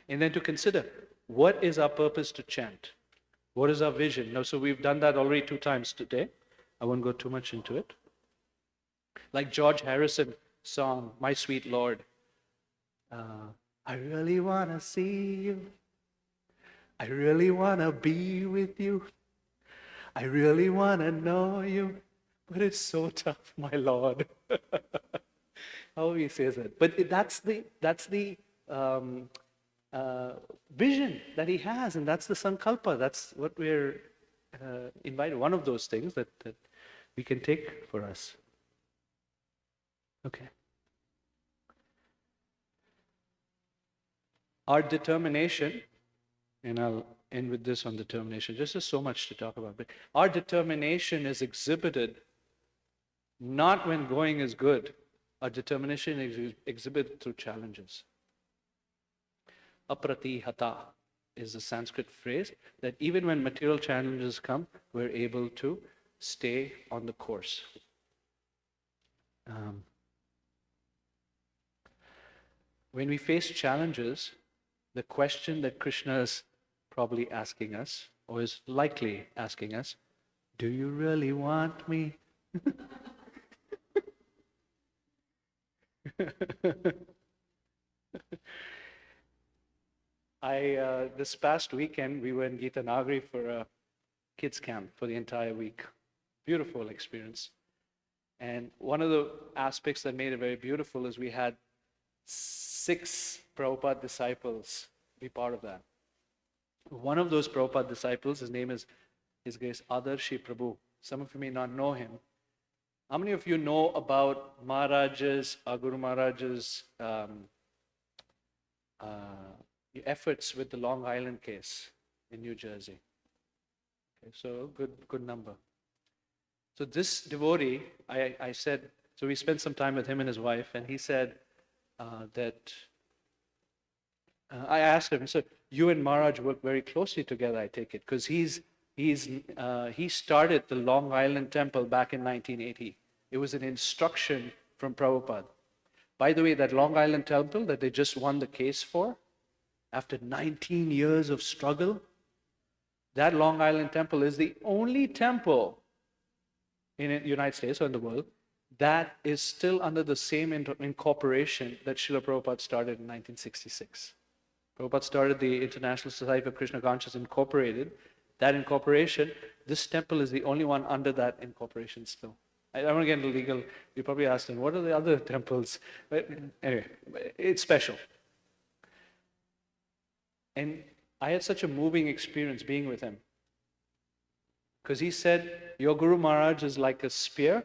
And then to consider, what is our purpose to chant? What is our vision? Now, so we've done that already 2 times today. I won't go too much into it. Like George Harrison's song, My Sweet Lord. I really want to see you. I really want to be with you. I really want to know you. But it's so tough, my Lord. How he says it. But that's the vision that he has, and that's the sankalpa. That's what we're invited. One of those things that we can take for us. Okay. Our determination, and I'll end with this on determination. Just there's so much to talk about, but our determination is exhibited not when going is good. Our determination is exhibited through challenges. Apratihata is the Sanskrit phrase that even when material challenges come, we're able to stay on the course. When we face challenges, the question that Krishna is probably asking us, or is likely asking us, do you really want me? This past weekend, we were in Gita Nagari for a kids camp for the entire week. Beautiful experience. And one of the aspects that made it very beautiful is we had 6 Prabhupada disciples be part of that. One of those Prabhupada disciples, his name is His Grace Adarshi Prabhu. Some of you may not know him. How many of you know about Guru Maharaj's efforts with the Long Island case in New Jersey? Okay, so good number. So this devotee, I said, so we spent some time with him and his wife, and he said that I asked him, so you and Maharaj work very closely together, I take it, because he started the Long Island Temple back in 1980. It was an instruction from Prabhupada. By the way, that Long Island Temple that they just won the case for, after 19 years of struggle, that Long Island Temple is the only temple in the United States or in the world that is still under the same incorporation that Srila Prabhupada started in 1966. Prabhupada started the International Society for Krishna Consciousness Incorporated. That incorporation, this temple is the only one under that incorporation still. I don't want to get into legal. You probably asked him, what are the other temples? But anyway, it's special. And I had such a moving experience being with him. Because he said, your Guru Maharaj is like a spear,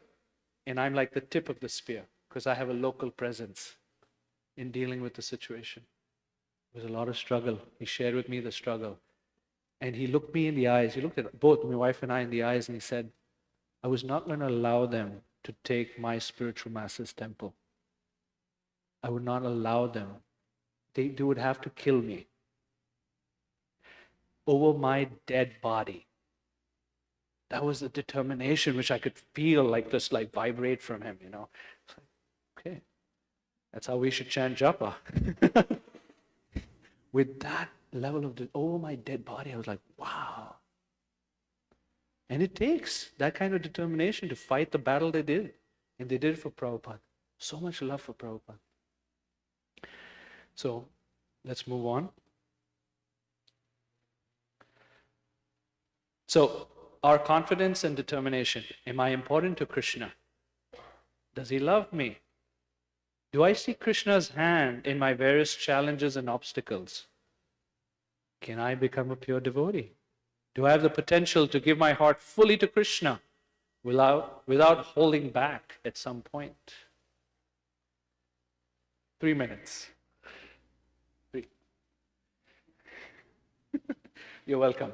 and I'm like the tip of the spear, because I have a local presence in dealing with the situation. There was a lot of struggle. He shared with me the struggle. And he looked me in the eyes. He looked at both my wife and I in the eyes, and he said, I was not going to allow them to take my spiritual master's temple. I would not allow them. They would have to kill me over my dead body. That was the determination which I could feel like just like vibrate from him, you know. Okay, that's how we should chant japa. With that level of, over my dead body, I was like, wow. And it takes that kind of determination to fight the battle they did. And they did it for Prabhupada. So much love for Prabhupada. So, let's move on. So, our confidence and determination. Am I important to Krishna? Does he love me? Do I see Krishna's hand in my various challenges and obstacles? Can I become a pure devotee? Do I have the potential to give my heart fully to Krishna without holding back at some point? 3 minutes. 3. You're welcome.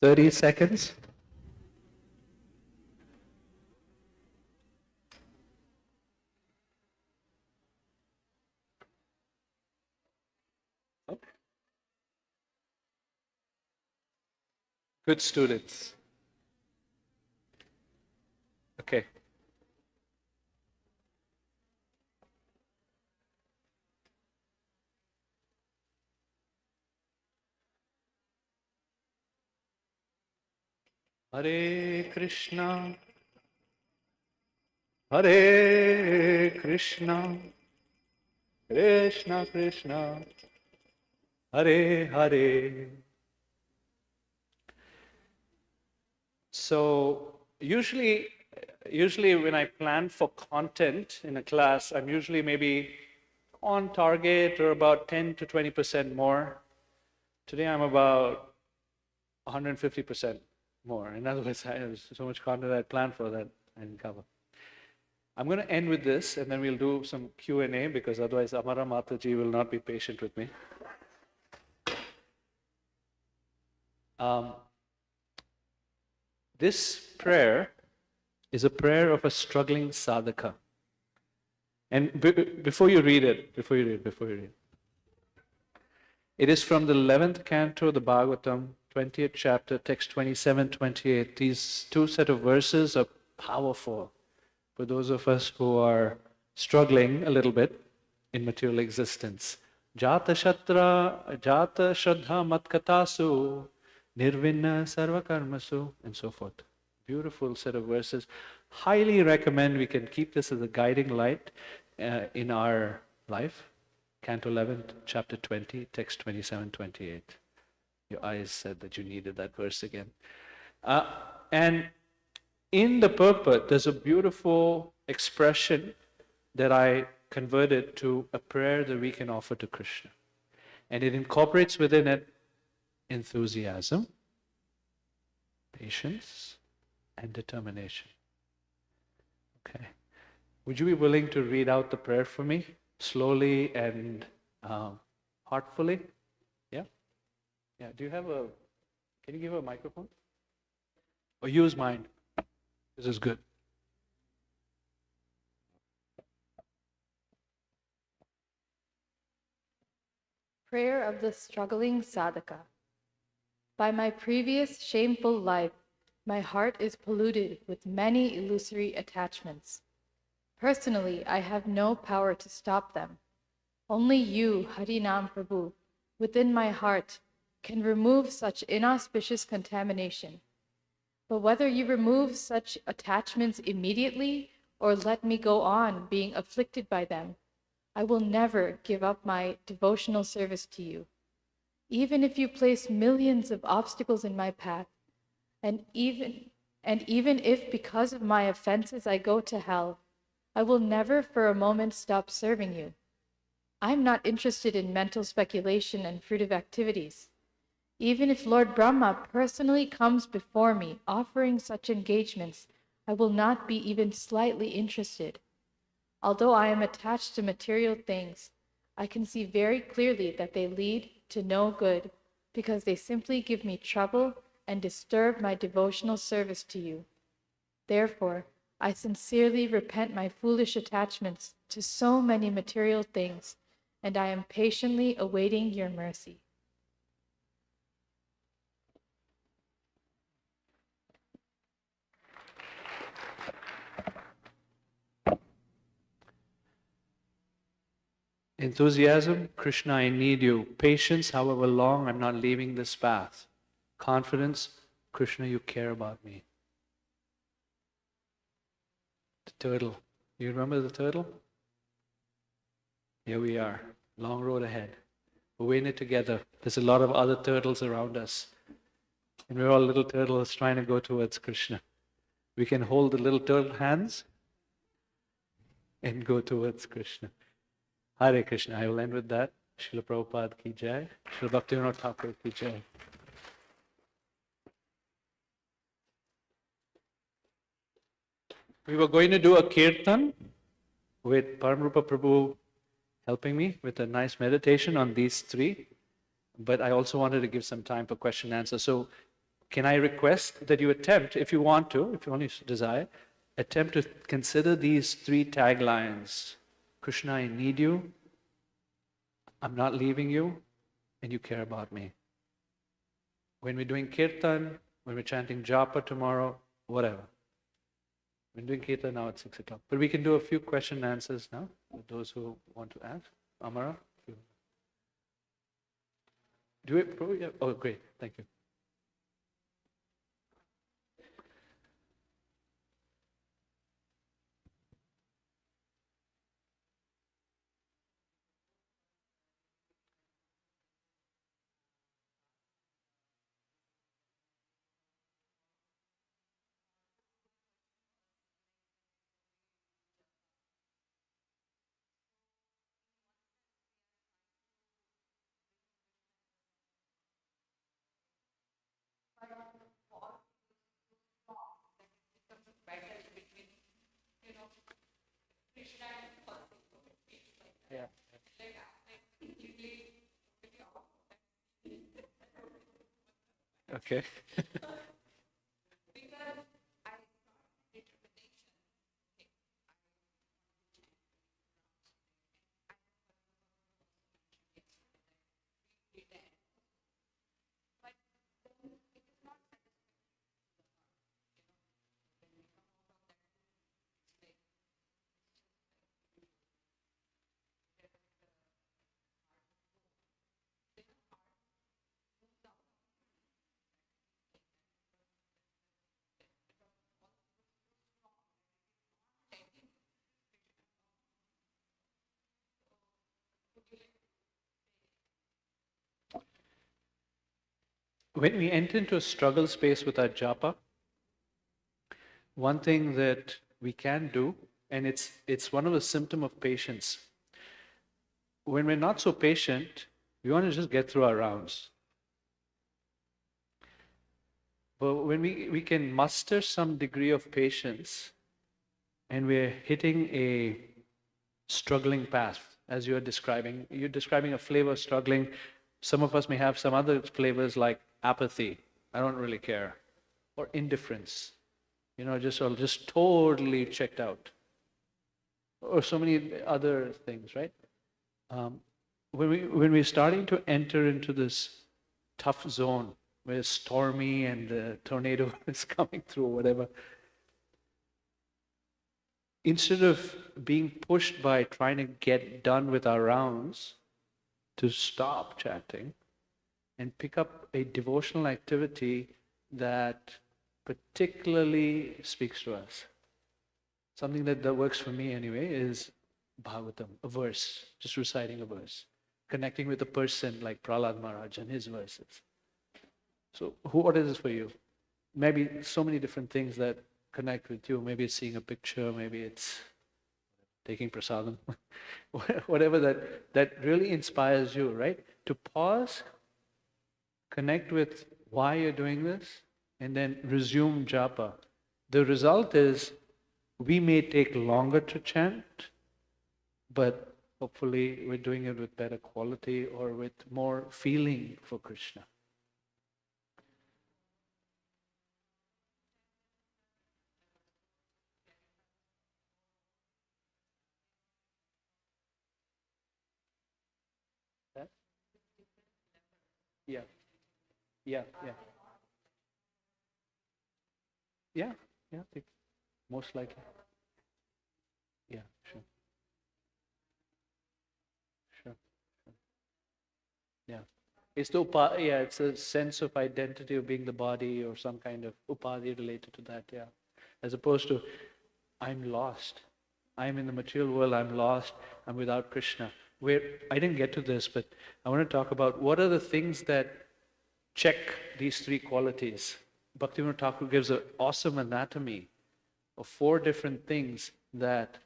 30 seconds. Good students. Okay. Hare Krishna, Hare Krishna, Krishna Krishna, Hare Hare. So usually when I plan for content in a class, I'm usually maybe on target or about 10 to 20% more. Today I'm about 150% more. In other words, I have so much content I planned for that I didn't cover. I'm going to end with this, and then we'll do some Q&A, because otherwise Amara Mataji will not be patient with me. This prayer is a prayer of a struggling sadhaka. And before you read it, it is from the 11th canto of the Bhagavatam, 20th chapter, text 27, 28. These two set of verses are powerful for those of us who are struggling a little bit in material existence. Jata shraddha matkatasu nirvinna sarvakarmasu, and so forth. Beautiful set of verses. Highly recommend we can keep this as a guiding light in our life. Canto 11, chapter 20, text 27, 28. Your eyes said that you needed that verse again. And in the purport, there's a beautiful expression that I converted to a prayer that we can offer to Krishna. And it incorporates within it enthusiasm, patience, and determination. Okay. Would you be willing to read out the prayer for me, slowly and heartfully? Yeah? Yeah. Do you have a, can you give her a microphone? Or use mine. This is good. Prayer of the Struggling Sadhaka. By my previous shameful life, my heart is polluted with many illusory attachments. Personally, I have no power to stop them. Only you, Harinam Prabhu, within my heart, can remove such inauspicious contamination. But whether you remove such attachments immediately or let me go on being afflicted by them, I will never give up my devotional service to you. Even if you place millions of obstacles in my path, and even if because of my offenses I go to hell, I will never for a moment stop serving you. I am not interested in mental speculation and fruitive activities. Even if Lord Brahma personally comes before me offering such engagements, I will not be even slightly interested. Although I am attached to material things, I can see very clearly that they lead to no good, because they simply give me trouble and disturb my devotional service to you. Therefore, I sincerely repent my foolish attachments to so many material things, and I am patiently awaiting your mercy. Enthusiasm, Krishna, I need you. Patience, however long, I'm not leaving this path. Confidence, Krishna, you care about me. The turtle. You remember the turtle? Here we are. Long road ahead. We're in it together. There's a lot of other turtles around us. And we're all little turtles trying to go towards Krishna. We can hold the little turtle hands and go towards Krishna. Hare Krishna. I will end with that. Srila Prabhupada ki jai. Srila Bhaktivinoda Thakur ki jai. We were going to do a kirtan with Paramrupa Prabhu helping me with a nice meditation on these three. But I also wanted to give some time for question and answer. So can I request that you attempt, if you want to, if you only desire, attempt to consider these 3 taglines. Krishna, I need you, I'm not leaving you, and you care about me. When we're doing kirtan, when we're chanting japa tomorrow, whatever. We're doing kirtan now at 6 o'clock. But we can do a few question and answers now, with those who want to ask. Amara? Do it? Oh, great. Thank you. Yeah. Okay. When we enter into a struggle space with our japa, one thing that we can do, and it's one of the symptoms of patience. When we're not so patient, we want to just get through our rounds. But when we can muster some degree of patience, and we're hitting a struggling path, as you're describing a flavor of struggling. Some of us may have some other flavors like apathy, I don't really care, or indifference, just totally checked out, or so many other things, right? When we're starting to enter into this tough zone where it's stormy and the tornado is coming through, or whatever, instead of being pushed by trying to get done with our rounds, to stop chanting and pick up a devotional activity that particularly speaks to us. Something that works for me anyway is Bhagavatam, a verse, just reciting a verse, connecting with a person like Prahlad Maharaj and his verses. So what is this for you? Maybe so many different things that connect with you. Maybe it's seeing a picture, maybe it's taking prasadam, whatever that really inspires you, right? To pause, connect with why you're doing this, and then resume japa. The result is we may take longer to chant, but hopefully we're doing it with better quality or with more feeling for Krishna. Yeah. Yeah. Yeah, I think most likely. Yeah, sure. Yeah. It's a sense of identity of being the body or some kind of upadhi related to that, yeah. As opposed to, I'm lost. I'm in the material world, I'm lost, I'm without Krishna. I didn't get to this, but I want to talk about what are the things that check these 3 qualities. Bhaktivinoda Thakur gives an awesome anatomy of 4 different things that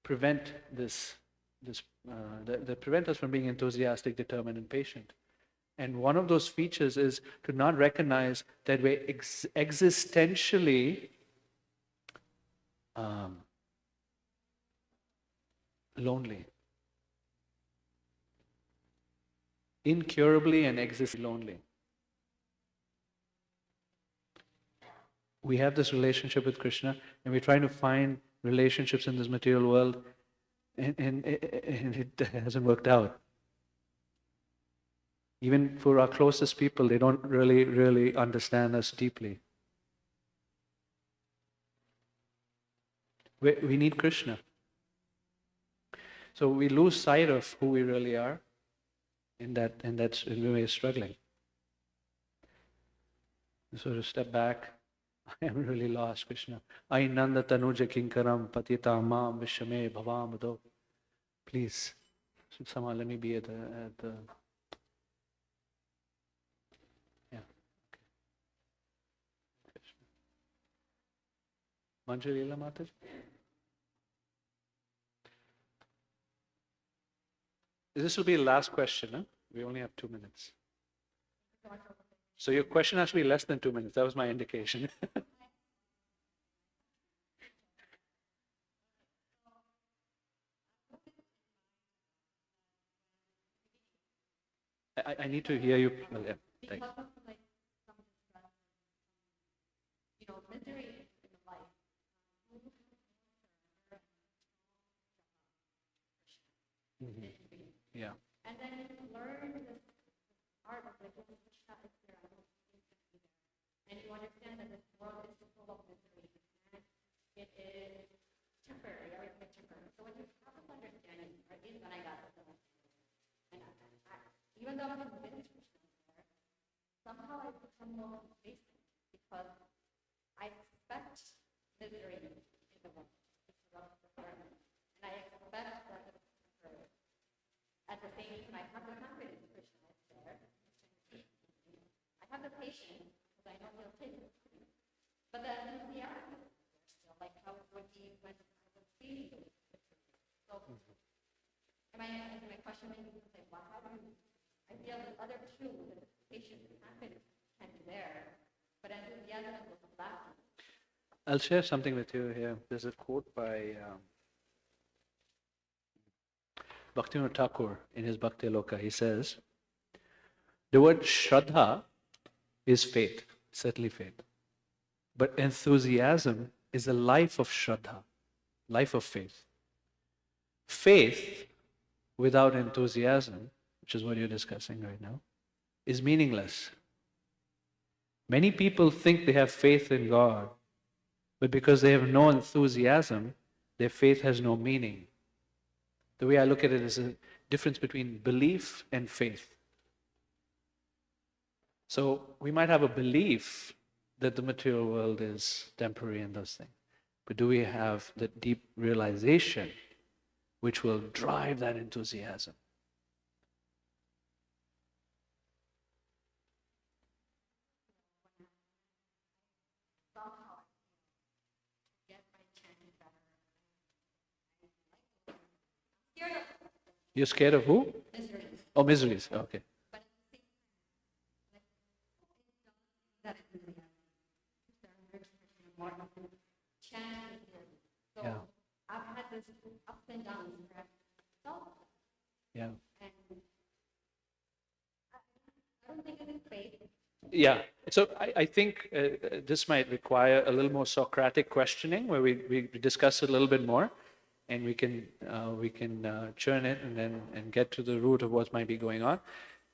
prevent that prevent us from being enthusiastic, determined, and patient. And one of those features is to not recognize that we're existentially lonely. Incurably and existentially lonely. we have this relationship with Krishna, and we're trying to find relationships in this material world, and it hasn't worked out. Even for our closest people, they don't really understand us deeply. We need Krishna. So we lose sight of who we really are, and that's when we're struggling. So to step back, I am really lost, Krishna. Ainanda tanuja kinkaram patita mam vishame bhavamado. Please, somehow let me be at the yeah. Okay. Manjari Lila Mataji. This will be the last question, huh? We only have 2 minutes. So your question has to be less than 2 minutes. That was my indication. I need to hear you. Well, yeah, thanks. Mm-hmm. Yeah. And then learn this art of like when Krishna is there, I don't think to be there. And you understand that this world is full of misery and it is temporary, everything is temporary. So when you have this understanding, or at least when I got this understanding, and even though I'm convinced Krishna is there, somehow I become more complacent because I expect misery in the world because of the environment. And I expect that it's temporary. At the same time, I have the confidence Krishna is there. I have the patience because I know he'll take it. But the enthusiasm is still like how it would be when I was feeling it. So, am I answering my question? Maybe you can say, well, how do you? I feel the other two, the patience and confidence, can be there, but enthusiasm was lacking. I'll share something with you here. There's a quote by Bhaktivinoda Thakur in his Bhakti Loka. He says, the word Shraddha is faith, certainly faith. But enthusiasm is the life of Shraddha, life of faith. Faith without enthusiasm, which is what you're discussing right now, is meaningless. Many people think they have faith in God, but because they have no enthusiasm, their faith has no meaning. The way I look at it is a difference between belief and faith. So we might have a belief that the material world is temporary and those things, but do we have the deep realization which will drive that enthusiasm? You're scared of who? Misery. Oh, miseries. Okay. So Yeah. I've had this ups and downs where I've felt Yeah. and I don't think it's faith. Yeah. So I think this might require a little more Socratic questioning, where we discuss it a little bit more, and we can churn it and get to the root of what might be going on.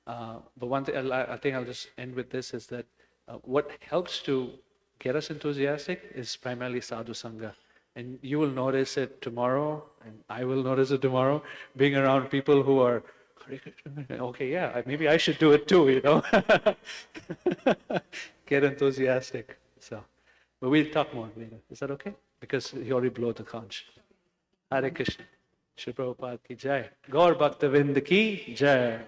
But one thing I think I'll just end with this is that what helps to get us enthusiastic is primarily sadhu sangha. And you will notice it tomorrow, and I will notice it tomorrow, being around people who are, okay, yeah, maybe I should do it too, you know. Get enthusiastic. So, but we'll talk more later. Is that okay? Because you already blew the conch. Hare Krishna. Shri Prabhupada ki jai. Gaur Bhakta Vind ki jai.